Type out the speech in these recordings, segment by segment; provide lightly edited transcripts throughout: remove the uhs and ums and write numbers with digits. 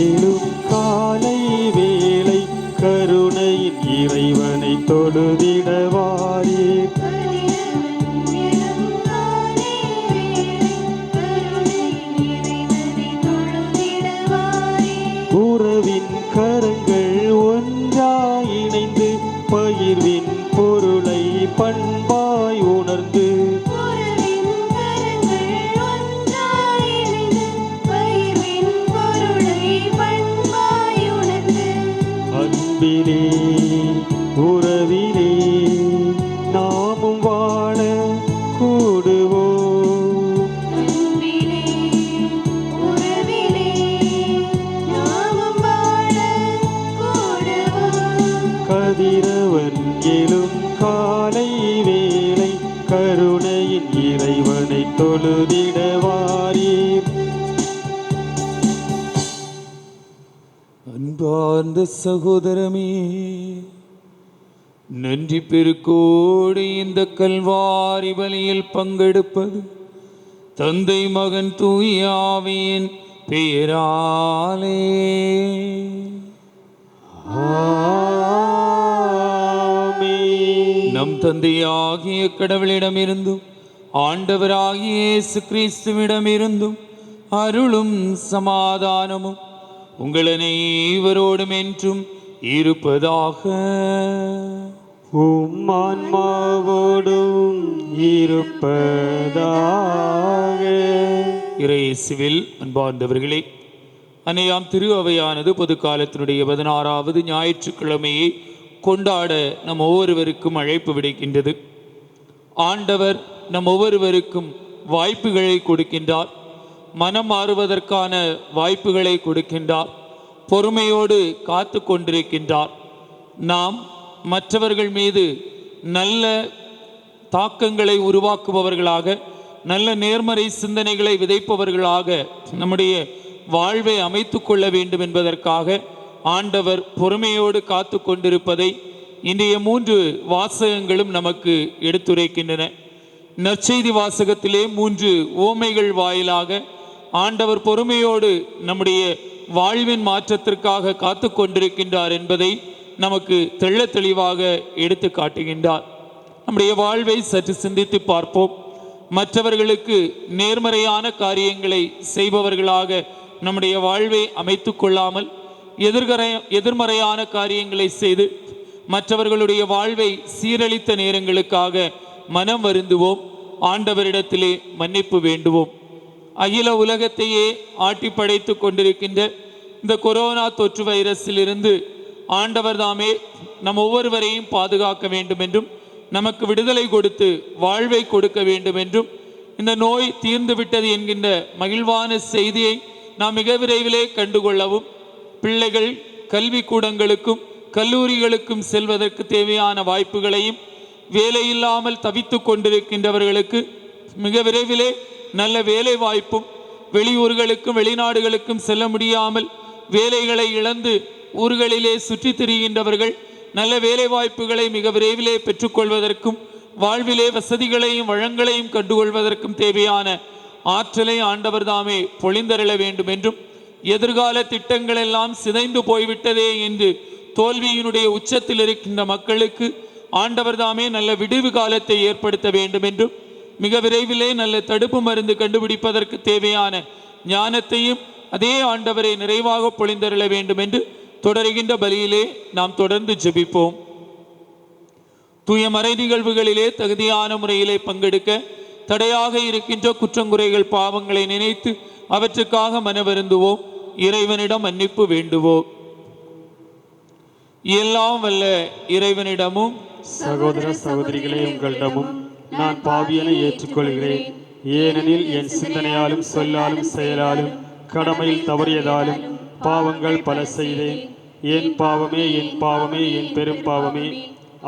எழும் காலை வேளை கருணையின் இறைவனை தொழுதிட வாரீர். உறவின் கரங்கள் ஒன்றாய் இணைந்து பகிர்வின் பொருளை பண்பாய் உணர்ந்து அன்பிலே உறவிலே நாமும் வாழ கூடுவோம். கதிரவன் எழும் காலை வேளை கருணையின் இறைவனை தொழுதிட வாரீர். அன்பார்ந்த சகோதரமே, நன்றி பெருக்கோடு இந்த கல்வாரி பலியில் பங்கெடுப்பது தந்தை மகன் தூய ஆவியின் பெயராலே. நம் தந்தையாகிய கடவுளிடமிருந்தும் ஆண்டவராகிய இயேசு கிறிஸ்துவிடமிருந்தும் அருளும் சமாதானமும் உங்கள் அனைவரோடும் என்றும் இருப்பதாக. உம் ஆன்மாவோடும் இருப்பதாக. இறையேசுவில் அன்பார்ந்தவர்களே, அன்னையாம் திரு அவையானது பொது காலத்தினுடைய 16வது ஞாயிற்றுக்கிழமையை கொண்டாட நம் ஒவ்வொருவருக்கும் அழைப்பு விடுக்கின்றது. ஆண்டவர் நம் ஒவ்வொருவருக்கும் வாய்ப்புகளை கொடுக்கின்றார், மனம் மாறுவதற்கான வாய்ப்புகளை கொடுக்கின்றார், பொறுமையோடு காத்து கொண்டிருக்கின்றார். நாம் மற்றவர்கள் மீது நல்ல தாக்கங்களை உருவாக்குபவர்களாக, நல்ல நேர்மறை சிந்தனைகளை விதைப்பவர்களாக நம்முடைய வாழ்வை அமைத்து கொள்ள வேண்டும் என்பதற்காக ஆண்டவர் பொறுமையோடு காத்து கொண்டிருப்பதை இன்றைய 3 வாசகங்களும் நமக்கு எடுத்துரைக்கின்றன. நற்செய்தி வாசகத்திலே 3 உவமைகள் வாயிலாக ஆண்டவர் பொறுமையோடு நம்முடைய வாழ்வின் மாற்றத்திற்காக காத்து கொண்டிருக்கின்றார் என்பதை நமக்கு தெள்ள தெளிவாக எடுத்து காட்டுகின்றார். நம்முடைய வாழ்வை சற்று சிந்தித்து பார்ப்போம். மற்றவர்களுக்கு நேர்மறையான காரியங்களை செய்பவர்களாக நம்முடைய வாழ்வை அமைத்து கொள்ளாமல் எதிர்மறையான காரியங்களை செய்து மற்றவர்களுடைய வாழ்வை சீரழித்த நேரங்களுக்காக மனம் வருந்துவோம், ஆண்டவரிடத்திலே மன்னிப்பு வேண்டுவோம். அகில உலகத்தையே ஆட்டி படைத்து கொண்டிருக்கின்ற இந்த கொரோனா தொற்று வைரஸிலிருந்து ஆண்டவர் தாமே நம் ஒவ்வொருவரையும் பாதுகாக்க வேண்டும் என்றும், நமக்கு விடுதலை கொடுத்து வாழ்வை கொடுக்க வேண்டும் என்றும், இந்த நோய் தீர்ந்து விட்டது என்கின்ற மகிழ்வான செய்தியை நாம் மிக விரைவிலே கண்டுகொள்ளவும், பிள்ளைகள் கல்வி கூடங்களுக்கும் கல்லூரிகளுக்கும் செல்வதற்கு தேவையான வாய்ப்புகளையும், வேலையில்லாமல் தவித்து கொண்டிருக்கின்றவர்களுக்கு மிக விரைவிலே நல்ல வேலை வாய்ப்பும், வெளியூர்களுக்கும் வெளிநாடுகளுக்கும் செல்ல முடியாமல் வேலைகளை இழந்து ஊர்களிலே சுற்றி திரிகின்றவர்கள் நல்ல வேலை வாய்ப்புகளை மிக விரைவிலே பெற்றுக்கொள்வதற்கும், வாழ்விலே வசதிகளையும் வளங்களையும் கண்டுகொள்வதற்கும் தேவையான ஆற்றலை ஆண்டவர் தாமே பொழிந்தருள வேண்டும் என்றும், எதிர்கால திட்டங்கள் எல்லாம் சிதைந்து போய்விட்டதே என்று தோல்வியினுடைய உச்சத்தில் இருக்கின்ற மக்களுக்கு ஆண்டவர் தாமே நல்ல விடுவு காலத்தை ஏற்படுத்த வேண்டும் என்றும், மிக விரைவிலே நல்ல தடுப்பு மருந்து கண்டுபிடிப்பதற்கு தேவையான ஞானத்தையும் அதே ஆண்டவரை நிறைவாக பொழிந்தருள வேண்டும் என்று தொடர்கின்ற பலியிலே நாம் தொடர்ந்து ஜெபிப்போம். தூய மறை நிகழ்வுகளிலே தகுதியான முறையிலே பங்கெடுக்க தடையாக இருக்கின்ற குற்றங்குறைகள் பாவங்களை நினைத்து அவற்றுக்காக மனவருந்துவோம், இறைவனிடம் மன்னிப்பு வேண்டுவோம். எல்லாம் வல்ல இறைவனிடமும் சகோதர சகோதரிகளே உங்களிடமும் நான் பாவியனை ஏற்றுக்கொள்கிறேன். ஏனெனில் என் சிந்தனையாலும் சொல்லாலும் செயலாலும் கடமையில் தவறியதாலும் பாவங்கள் பல செய்தேன். என் பாவமே என் பாவமே என் பெரும் பாவமே.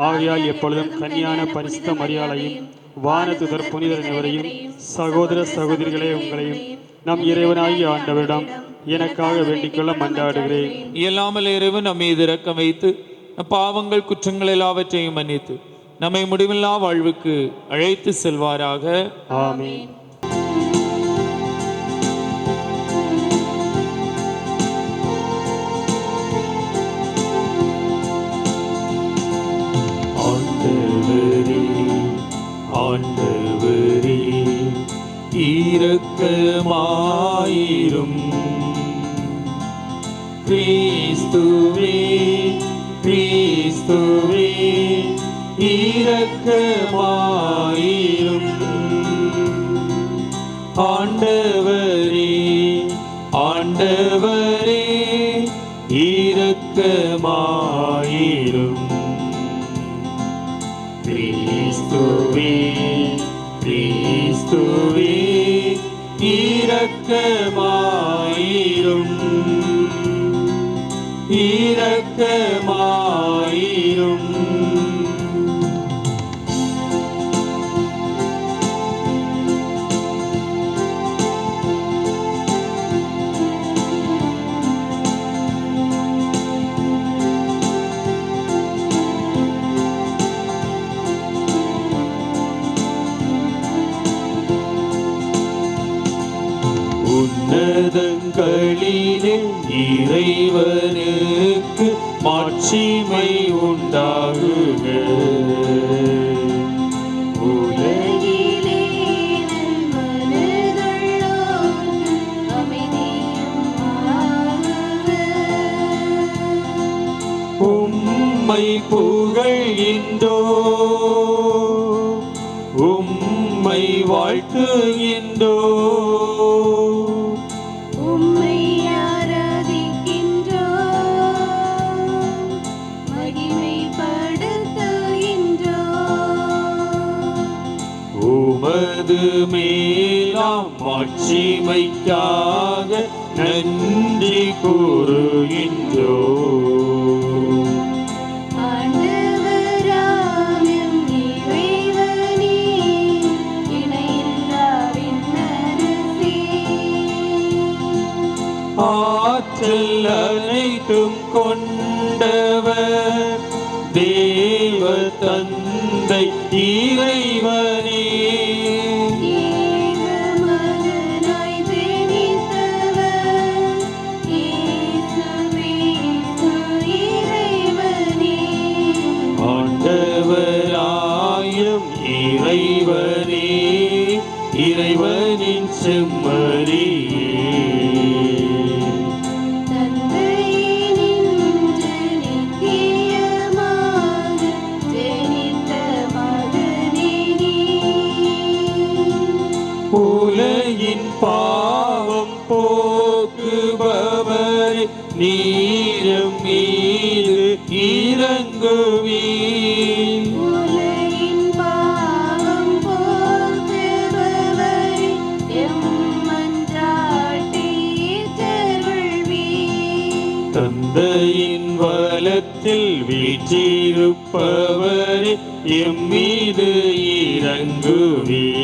ஆகையால் எப்பொழுதும் கன்னியான பரிசுத்த மரியாதையும் வானதுதர் புனிதர் அனைவரையும் சகோதர சகோதரிகளே உங்களையும் நம் இறைவனாகிய ஆண்டவரிடம் எனக்காக வேண்டிக்கொள்ள மன்றாடுகிறேன். இயலாமல் இறைவன் நம்மை இரக்கம் வைத்து பாவங்கள் குற்றங்கள் எல்லாவற்றையும் மன்னித்து நம்மை முடிவில்லா வாழ்வுக்கு அழைத்து செல்வாராக. ஆமென். ஆண்டவரே இரக்கமாயிரும். கிறிஸ்துவே கிறிஸ்துவே இரக்கமாயிரும். ஆண்டவரே ஆண்டவரே இரக்கமாயிரும். கிறிஸ்துவே கிறிஸ்துவே இரக்கமாயிரும். இரக்கமாயிரும். உன்னதங்களிலே இறைவனுக்கு மாட்சிமை உண்டாகுக. உலகிலே நல்மனதுள்ளோர்க்கு அமைதியும் ஆகுக. உம்மை புகழ்கின்றோ உம்மை வாழ்த்துகின்றோ. உம்மை ஆராதிக்கின்றோம், மகிமைப்படுத்துகின்றோம். உமது மேலாம் மாட்சிமைக்காக நன்றி கூறுகின்றோ. ஆண்டவராம் எம் இறைவனே, இணையில்லா விண்ணரசே, ஆற்றல் அனைத்தும் கொண்டவர் தேவ தந்தை இறைவனே. ஏக மகனாய் ஜனித்தவர் இயேசு கிறிஸ்து இறைவனே. ஆண்டவராயும் இறைவனே இறைவனின் செம்மறியே. தந்தையினின்று நித்தியமாக ஜனித்த மகனே நீர். உலகின் பாவம் போக்குபவரே நீரும் மீது இறங்குவீர். உலகின் பாவம் போக்குபவரே, எம் மன்றாட்டை ஏற்றருள்வீர். தந்தையின் வலத்தில் வீற்றிருப்பவரே எம் மீது இறங்குவீர்.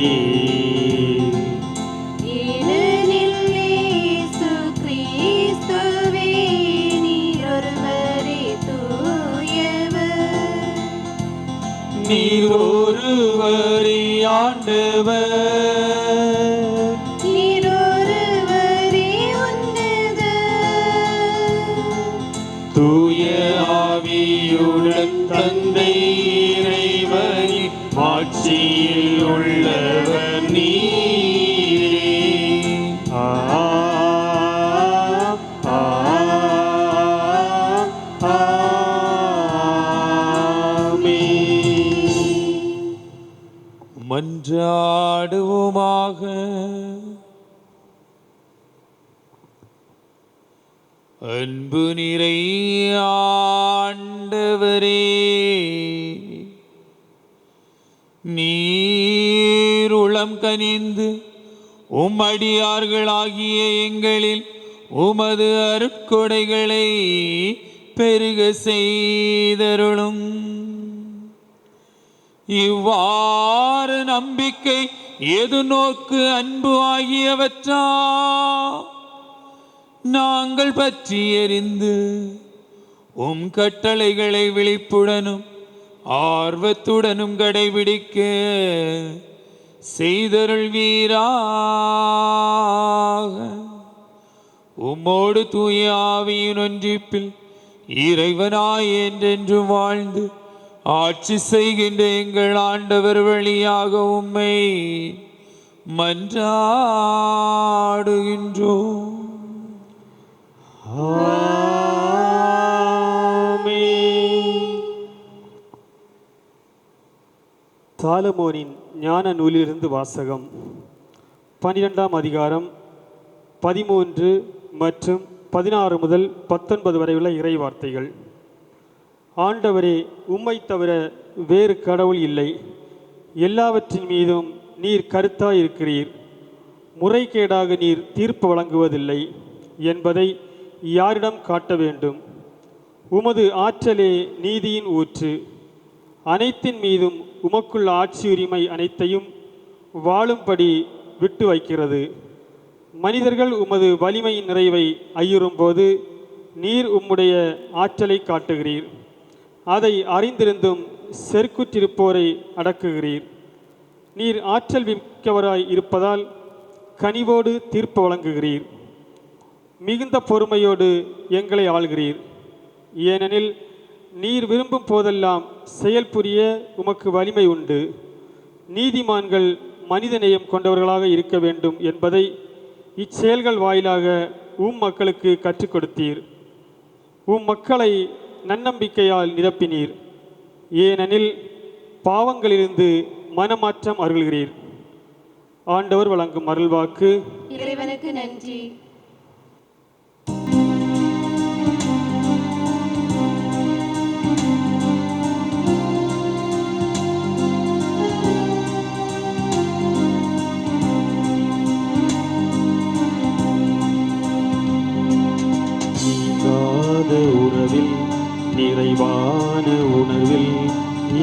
ஏனெனில் இயேசு கிறிஸ்துவே நீர் ஒருவரே தூயவர். நீர் ஒருவரே ஆண்டவர். நீர் ஒருவரே உன்னதர். தூய ஆவியுடன் தந்தை இறைவனின் மாட்சியில் உள்ளவர் நீரே. மன்றாடுவோமாக. அன்பு நிறை ஆண்டவரே, நீர் உளம் கனிந்து அடியார்களாகிய எங்களில் உமது அருட்கொடைகளை பெருக செய்தருளும். இவ்வாறு நம்பிக்கை எதுநோக்கு அன்பு ஆகியவற்றா நாங்கள் பற்றி எறிந்து உம் கட்டளைகளை விழிப்புடனும் ஆர்வத்துடனும் கடைபிடிக்க செய்தருள்வீராக. உம்மோடு தூய ஆவியின் ஒன்றிப்பில் இறைவனாய் என்றென்று வாழ்ந்து ஆட்சி செய்கின்ற எங்கள் ஆண்டவர் வழியாக உம்மை மன்றாடுகின்றோம். சாலமோனின் ஞான நூலிலிருந்து வாசகம். 12ஆம் அதிகாரம் 13 மற்றும் 16 முதல் 19 வரை உள்ள இறை வார்த்தைகள். ஆண்டவரே, உம்மை தவிர வேறு கடவுள் இல்லை. எல்லாவற்றின் மீதும் நீர் கருத்தாயிருக்கிறீர். முறைகேடாக நீர் தீர்ப்பு வழங்குவதில்லை என்பதை யாரிடம் காட்ட வேண்டும்? உமது ஆற்றலே நீதியின் ஊற்று. அனைத்தின் மீதும் உமக்குள்ள ஆட்சி உரிமை அனைத்தையும் வாழும்படி விட்டு வைக்கிறது. மனிதர்கள் உமது வலிமையின் நிறைவை ஐயுறும்போது நீர் உம்முடைய ஆற்றலை காட்டுகிறீர். அதை அறிந்திருந்தும் செருக்குற்றிருப்போரை அடக்குகிறீர். நீர் ஆற்றல் மிக்கவராய் இருப்பதால் கனிவோடு தீர்ப்பு வழங்குகிறீர். மிகுந்த பொறுமையோடு எங்களை ஆள்கிறீர். ஏனெனில் நீர் விரும்பும் போதெல்லாம் செயல் புரிய உமக்கு வலிமை உண்டு. நீதிமான்கள் மனிதநேயம் கொண்டவர்களாக இருக்க வேண்டும் என்பதை இச்செயல்கள் வாயிலாக மக்களுக்கு கற்றுக் கொடுத்தீர். மக்களை நன்னம்பிக்கையால் நிரப்பினீர். ஏனெனில் பாவங்களிலிருந்து மனமாற்றம் அருள்கிறீர். ஆண்டவர் வழங்கும் அருள்வாக்கு. இறைவனுக்கு நன்றி. உறவில் நிறைவான உணர்வில்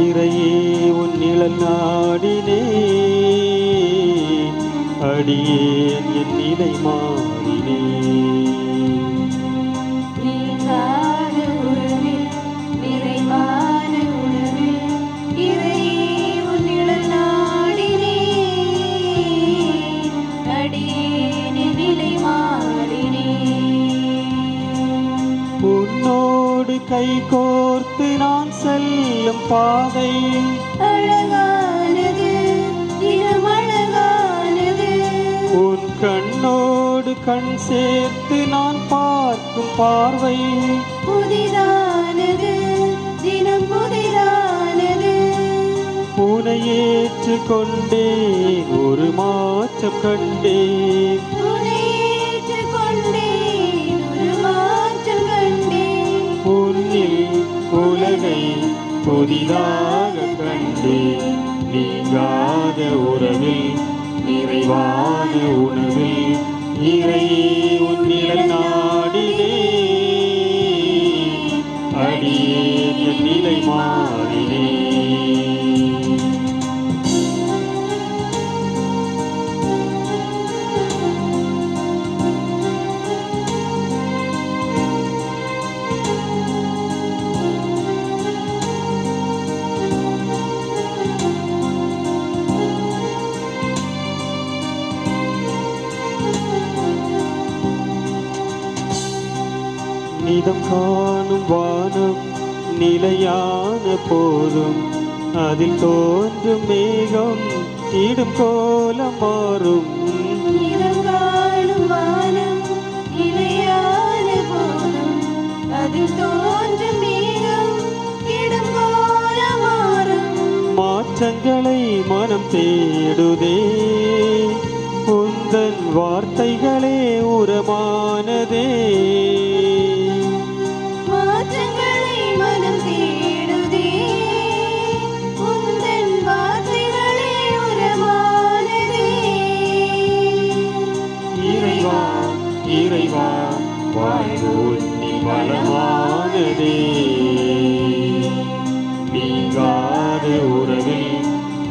இறையே உன் நிழல் நாடினே. அடியேன் என் நிலை மாறினே. உன்னோடு கை கோர்த்து நான் செல்லும் பாதை அழகானது, தினம் அழகானது. உன் கண்ணோடு கண் சேர்த்து நான் பார்க்கும் பார்வை புதிதானது, தினம் புதிதானது. உனை ஏற்றுக் கொண்டேன், ஒரு மாற்றம் கண்டேன். உன்னை ஏற்றுக் கொண்டேன், ஒரு மாற்றம் கண்டேன். உன்னில் உலகை புதிதாக கண்டேன். நீங்காத உறவில் நிறைவான உணவில் இறையே உன் நிழல் நாடினே. அடியேன் என் நிலை மாறினே. நிதம் காணும் வானம் நிலையான போதும் அதில் தோன்றும் மேகம் இடும் கோலம் மாறும். நிறம் காணும் வானம் நிலையான போதும் அதில் தோன்றும் மேகம் இடும் கோலம் மாறும். மாற்றங்களை மனம் தேடுதே, உந்தன் வார்த்தைகளே உரமானதே. மாற்றங்களை மனம் தேடுதே, உந்தன் வார்த்தைகளே உரமானதே. இறைவா இறைவா வாழ்வு உன்னில் வளமானதே. நீங்காத உறவில்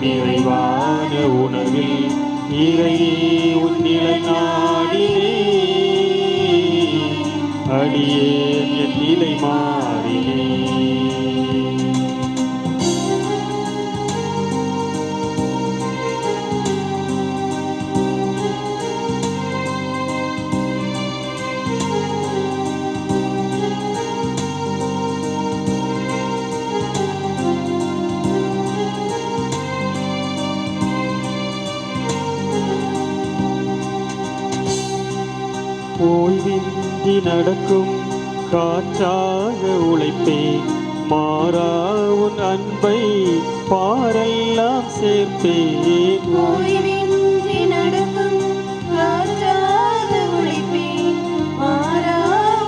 நிறைவான உணவில் இறையே உன் நிழல் நாடினே. அடியேன் என் நிலை மாறினே. நடக்கும் காற்றாக உழைப்பேன், மாறா உன் அன்பை பாரெல்லாம் சேர்ப்பேன். ஓய்வின்றி நடக்கும் காற்றாக உழைப்பேன், மாறா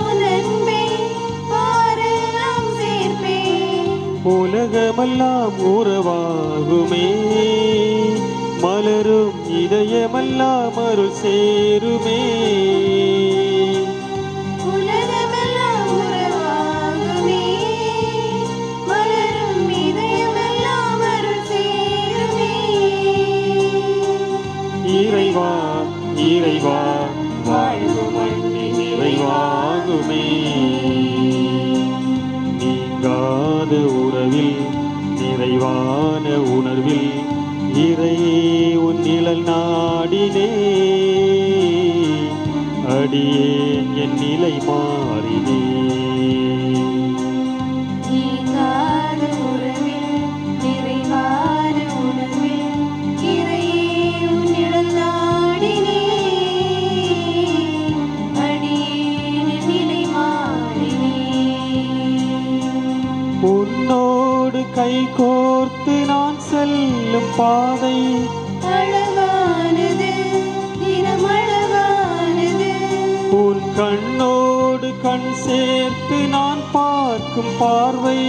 உன் அன்பை பாரெல்லாம் சேர்ப்பேன். உலகமெல்லாம் உறவாகுமே, மலரும் இதயமெல்லாம் அருள் சேருமே. உலகமெல்லாம் உறவாகுமே, மலரும் இதயமெல்லாம் அருள் சேருமே. இறைவா இறைவா வாழ்வு மண்ணின் நிறைவாகுமே. நீங்காத உறவில் நிறைவான உணர்வில் இறையே உன் நிழல் நாடினே. அடியேன் என் நிலை மாறினே. நீங்காத உறவில் நிறைவான உணர்வில் இறையே உன் நிழல் நாடினே. அடியேன் என் நிலை மாறினே. உன்னோடு கை கோர்த்து நான் செல்லும் பாதை அழகானது, தினம் அழகானது. உன் கண்ணோடு கண் சேர்த்து நான் பார்க்கும் பார்வை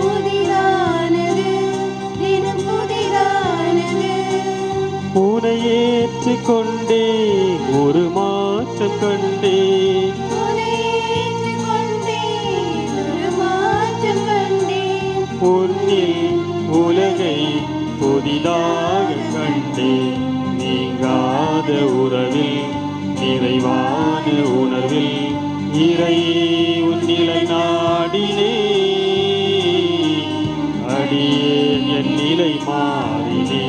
புதிதானது, தினம் புதிதானது. உனை ஏற்றுக் கொண்டே ஒரு மாற்றம் கண்டேன். உன்னை ஏற்றுக்கொண்டேன், ஒரு மாற்றம் கண்டேன். உன்னில் உலகை புதிதாக கண்டேன். நீங்காத உறவில் நிறைவான உணர்வில் இறையே உன் நிலை நாடினே. அடியேன் என் நிலை மாறினே.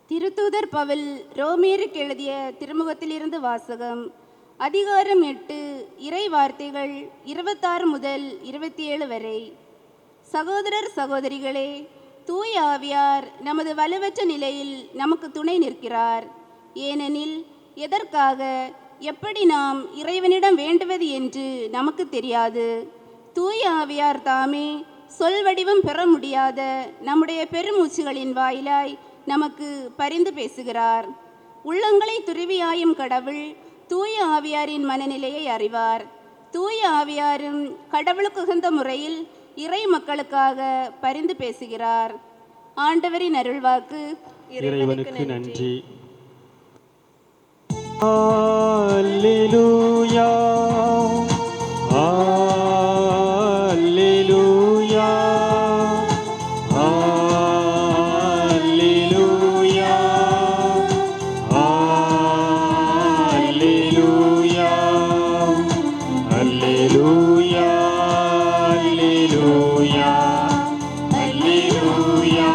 திருத்தூதர் பவுல் ரோமேருக்கு எழுதிய திருமுகத்திலிருந்து வாசகம். அதிகாரம் 8, இறை வார்த்தைகள் 26 முதல் 27 வரை. சகோதரர் சகோதரிகளே, தூய ஆவியார் நமது வலுவற்ற நிலையில் நமக்கு துணை நிற்கிறார். ஏனெனில் எதற்காக எப்படி நாம் இறைவனிடம் வேண்டுவது என்று நமக்கு தெரியாது. தூய ஆவியார் தாமே சொல் வடிவம் பெற முடியாத நம்முடைய பெருமூச்சுகளின் வாயிலாய் நமக்கு பரிந்து பேசுகிறார். உள்ளங்களை துருவியாயும் கடவுள் தூய ஆவியாரின் மனநிலையை அறிவார். தூய ஆவியாரும் கடவுளுக்கு உகந்த முறையில் இறை மக்களுக்காக பரிந்து பேசுகிறார். ஆண்டவரின் அருள்வாக்கு. இறைவனுக்கு நன்றி. அல்லேலூயா அல்லேலூயா அல்லேலூயா அல்லேலூயா அல்லேலூயா அல்லேலூயா அல்லேலூயா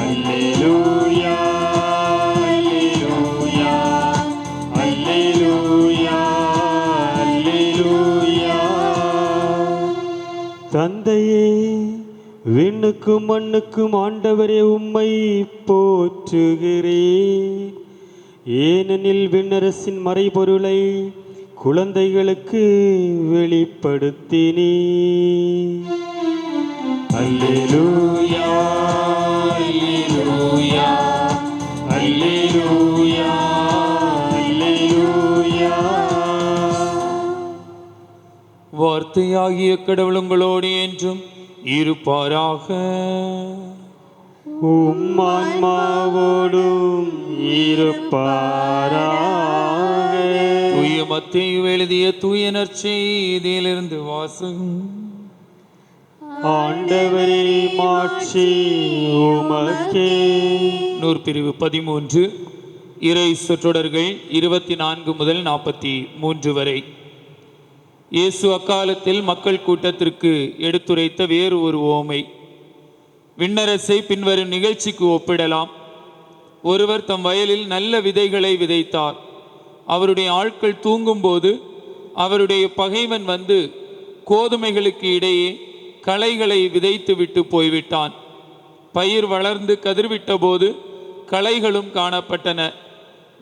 அல்லேலூயா அல்லேலூயா அல்லேலூயா அல்லேலூயா. தந்தையே, விண்ணுக்கும் மண்ணுக்கும் ஆண்டவரே உம்மை போற்றுகிறேன். ஏனெனில் விண்ணரசின் மறைபொருளை குழந்தைகளுக்கு வெளிப்படுத்தினீ. அல்லேலூயா அல்லேலூயா அல்லேலூயா அல்லேலூயா. வார்த்தையாகிய கடவுள் உங்களோடு என்றும் இருப்பாராக. உம்மான்மாவோடும் இருப்பாராக. தூய மத்தேயு எழுதிய தூய நற்செய்தியிலிருந்து வாசகம். ஆண்டவரே, மாட்சி உமக்கே. நூற்பிரிவு 13, இறை சொற்றொடர்கள் 24 முதல் 43 வரை. இயேசு அக்காலத்தில் மக்கள் கூட்டத்திற்கு எடுத்துரைத்த வேறு ஒரு உவமை. விண்ணரசை பின்வரும் நிகழ்ச்சிக்கு ஒப்பிடலாம். ஒருவர் தம் வயலில் நல்ல விதைகளை விதைத்தார். அவருடைய ஆட்கள் தூங்கும்போது அவருடைய பகைவன் வந்து கோதுமைகளுக்கு இடையே களைகளை விதைத்து விட்டு போய்விட்டான். பயிர் வளர்ந்து கதிர்விட்ட போது களைகளும் காணப்பட்டன.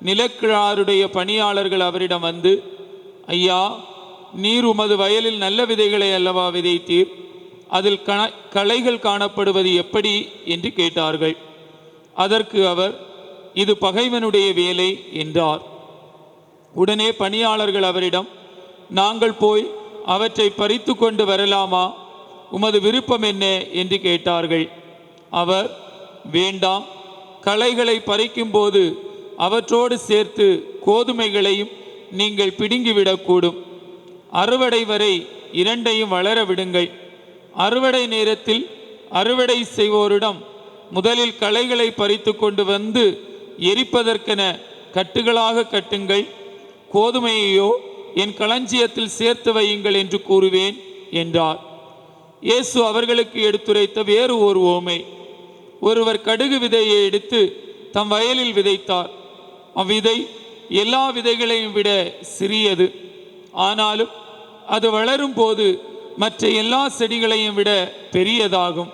நிலக்கிழாருடைய பணியாளர்கள் அவரிடம் வந்து, ஐயா, நீர் உமது வயலில் நல்ல விதைகளை அல்லவா விதைத்தீர், அதில் களைகள் காணப்படுவது எப்படி என்று கேட்டார்கள். அதற்கு அவர், இது பகைவனுடைய வேலை என்றார். உடனே பணியாளர்கள் அவரிடம், நாங்கள் போய் அவற்றை பறித்து கொண்டு வரலாமா, உமது விருப்பம் என்ன என்று கேட்டார்கள். அவர், வேண்டாம், களைகளை பறிக்கும்போது அவற்றோடு சேர்த்து கோதுமைகளையும் நீங்கள் பிடுங்கிவிடக்கூடும். அறுவடை வரை இரண்டையும் வளர விடுங்கள். அறுவடை நேரத்தில் அறுவடை செய்வோரிடம் முதலில் களைகளை பறித்து கொண்டு வந்து எரிப்பதற்கென கட்டுகளாக கட்டுங்கள், கோதுமையையோ என் களஞ்சியத்தில் சேர்த்து வையுங்கள் என்று கூறுவேன் என்றார். இயேசு அவர்களுக்கு எடுத்துரைத்த வேறு ஒரு உவமை. ஒருவர் கடுகு விதையை எடுத்து தம் வயலில் விதைத்தார். அவ்விதை எல்லா விதைகளையும் விட சிறியது. ஆனாலும் அது வளரும் போது மற்ற எல்லா செடிகளையும் விட பெரியதாகும்.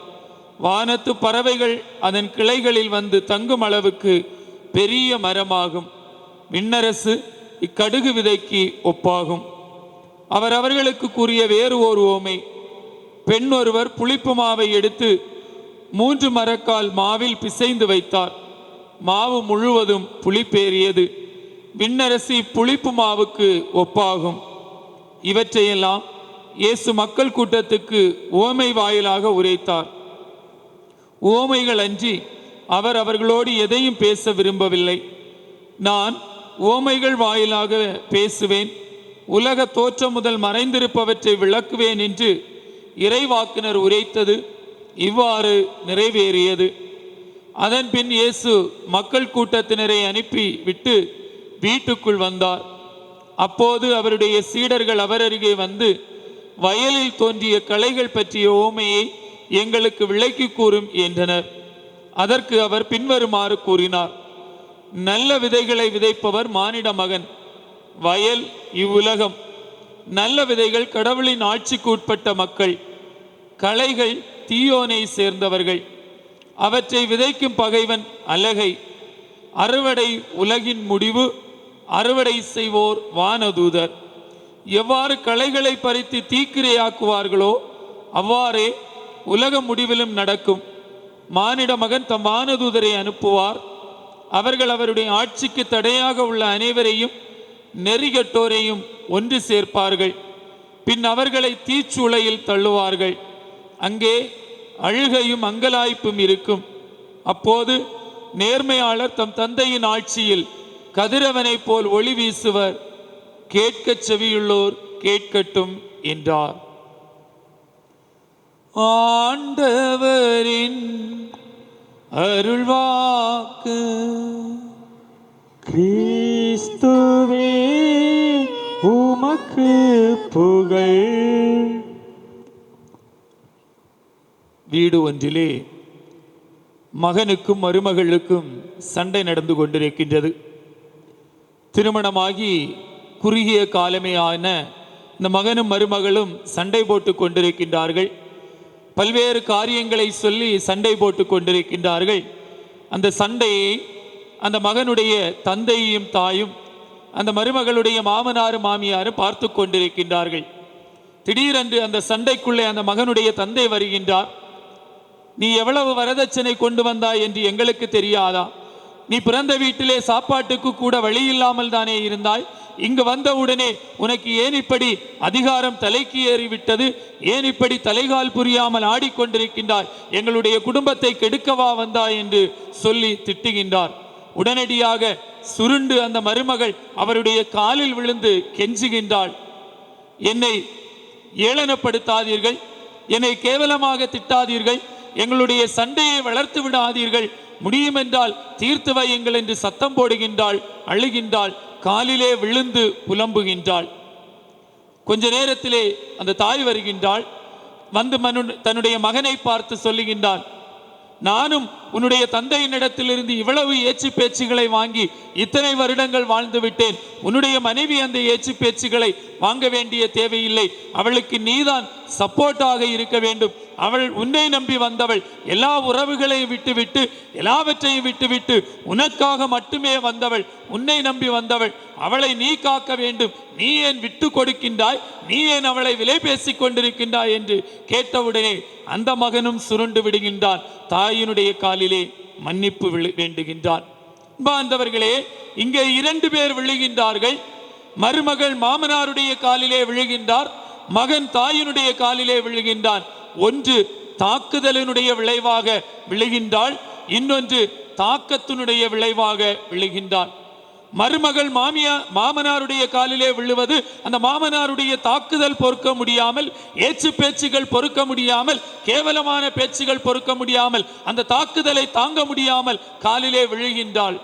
வானத்து பறவைகள் அதன் கிளைகளில் வந்து தங்கும் அளவுக்கு பெரிய மரமாகும். விண்ணரசு இக்கடுகு விதைக்கு ஒப்பாகும். அவர் அவர்களுக்கு கூறிய வேறு ஒரு உவமை. பெண் ஒருவர் புளிப்பு மாவை எடுத்து 3 மரக்கால் மாவில் பிசைந்து வைத்தார். மாவு முழுவதும் புளிப்பேறியது. விண்ணரசி புளிப்பு மாவுக்கு ஒப்பாகும். இவற்றையெல்லாம் இயேசு மக்கள் கூட்டத்துக்கு உவமை வாயிலாக உரைத்தார். உவமைகள் அன்றி அவர் அவர்களோடு எதையும் பேச விரும்பவில்லை. நான் உவமைகள் வாயிலாக பேசுவேன், உலக தோற்றம் முதல் மறைந்திருப்பவற்றை விளக்குவேன் என்று இறைவாக்கினர் உரைத்தது இவ்வாறு நிறைவேறியது. அதன் பின் இயேசு மக்கள் கூட்டத்தினரை அனுப்பி விட்டு வீட்டுக்குள் வந்தார். அப்போது அவருடைய சீடர்கள் அவர் அருகே வந்து, வயலில் தோன்றிய களைகள் பற்றிய உவமையை எங்களுக்கு விளக்கி கூறும் என்றனர். அதற்கு அவர் பின்வருமாறு கூறினார். நல்ல விதைகளை விதைப்பவர் மானிட மகன். வயல் இவ்வுலகம். நல்ல விதைகள் கடவுளின் ஆட்சிக்கு உட்பட்ட மக்கள். களைகள் தீயோனை சேர்ந்தவர்கள். அவற்றை விதைக்கும் பகைவன் அலகை. அறுவடை உலகின் முடிவு, அறுவடை செய்வோர் வானதூதர். எவ்வாறு களைகளை பறித்து தீக்கிரையாக்குவார்களோ அவ்வாறே உலக முடிவிலும் நடக்கும். மானிட மகன் தம் வானதூதரை அனுப்புவார். அவர்கள் அவருடைய ஆட்சிக்கு தடையாக உள்ள அனைவரையும் நெறிகட்டோரையும் ஒன்று சேர்ப்பார்கள். பின் அவர்களை தீச்சூளையில் தள்ளுவார்கள். அங்கே அழுகையும் அங்கலாய்ப்பும் இருக்கும். அப்போது நேர்மையாளர் தம் தந்தையின் ஆட்சியில் கதிரவனை போல் ஒளி வீசுவர். கேட்கச் செவியுள்ளோர் கேட்கட்டும் என்றார். ஆண்டவரின் அருள்வாக்கு. கிறிஸ்துவே உமக்கு புகழ். வீடு ஒன்றிலே மகனுக்கும் மருமகளுக்கும் சண்டை நடந்து கொண்டிருக்கின்றது. திருமணமாகி குறுகிய காலமே ஆன இந்த மகனும் மருமகளும் சண்டை போட்டு கொண்டிருக்கின்றார்கள். பல்வேறு காரியங்களை சொல்லி சண்டை போட்டு கொண்டிருக்கின்றார்கள். அந்த சண்டையை அந்த மகனுடைய தந்தையும் தாயும் அந்த மருமகளுடைய மாமனாரும் மாமியாரும் பார்த்து கொண்டிருக்கின்றார்கள். திடீரென்று அந்த சண்டைக்குள்ளே அந்த மகனுடைய தந்தை வருகின்றார். நீ எவ்வளவு வரதட்சணை கொண்டு வந்தாய் என்று எங்களுக்கு தெரியாதா? நீ பிறந்த வீட்டிலே சாப்பாட்டுக்கு கூட வழி இல்லாமல் தானே இருந்தாய். இங்கு வந்தவுடனே உனக்கு ஏன் இப்படி அதிகாரம் தலைக்கு ஏறிவிட்டது? ஏன் இப்படி தலைகால் புரியாமல் ஆடிக்கொண்டிருக்கின்றாய்? எங்களுடைய குடும்பத்தை கெடுக்கவா வந்தாய் என்று சொல்லி திட்டுகின்றார். உடனடியாக சுருண்டு அந்த மருமகள் அவருடைய காலில் விழுந்து கெஞ்சுகின்றாள். என்னை ஏளனப்படுத்தாதீர்கள், என்னை கேவலமாக திட்டாதீர்கள், எங்களுடைய சண்டையை வளர்த்து விடாதீர்கள், முடியுமென்றால் தீர்த்து வையுங்கள் என்று சத்தம் போடுகின்றாள், அழுகின்றாள், காலிலே விழுந்து புலம்புகின்றாள். கொஞ்ச நேரத்திலே அந்த தாய் வருகின்றாள். வந்து தன்னுடைய மகனை பார்த்து சொல்லுகின்றாள், நானும் உன்னுடைய தந்தையினிடத்திலிருந்து இவ்வளவு ஏச்சு பேச்சுகளை வாங்கி இத்தனை வருடங்கள் வாழ்ந்து விட்டேன். உன்னுடைய மனைவி அந்த ஏச்சு பேச்சுகளை வாங்க வேண்டிய தேவையில்லை. அவளுக்கு நீதான் சப்போர்ட்டாக இருக்க வேண்டும். அவள் உன்னை நம்பி வந்தவள், எல்லா உறவுகளையும் விட்டுவிட்டு எல்லாவற்றையும் விட்டுவிட்டு உனக்காக மட்டுமே வந்தவள், உன்னை நம்பி வந்தவள். அவளை நீ காக்க வேண்டும். நீ ஏன் விட்டு கொடுக்கின்றாய்? நீ ஏன் அவளை விலை பேசிக் கொண்டிருக்கின்றாய் என்று கேட்டவுடனே அந்த மகனும் சுருண்டு விடுகின்றான். தாயினுடைய காலிலே மன்னிப்பு வேண்டுகின்றான். பாந்தவர்களே, இங்கே 2 பேர் விழுகின்றார்கள். மருமகள் மாமனாருடைய காலிலே விழுகின்றார், மகன் தாயினுடைய காலிலே விழுகின்றான். ஒன்று தாக்குதலினுடைய விளைவாக விழுகின்றாள், இன்னொன்று தாக்கத்தினுடைய விளைவாக விழுகின்றான். மருமகள் மாமனாருடைய காலிலே விழுவது அந்த மாமனாருடைய தாக்குதல் பொறுக்க முடியாமல், ஏச்சு பேச்சுகள் பொறுக்க முடியாமல், கேவலமான பேச்சுகள் பொறுக்க முடியாமல், அந்த தாக்குதலை தாங்க முடியாமல் காலிலே விழுகின்றாள்.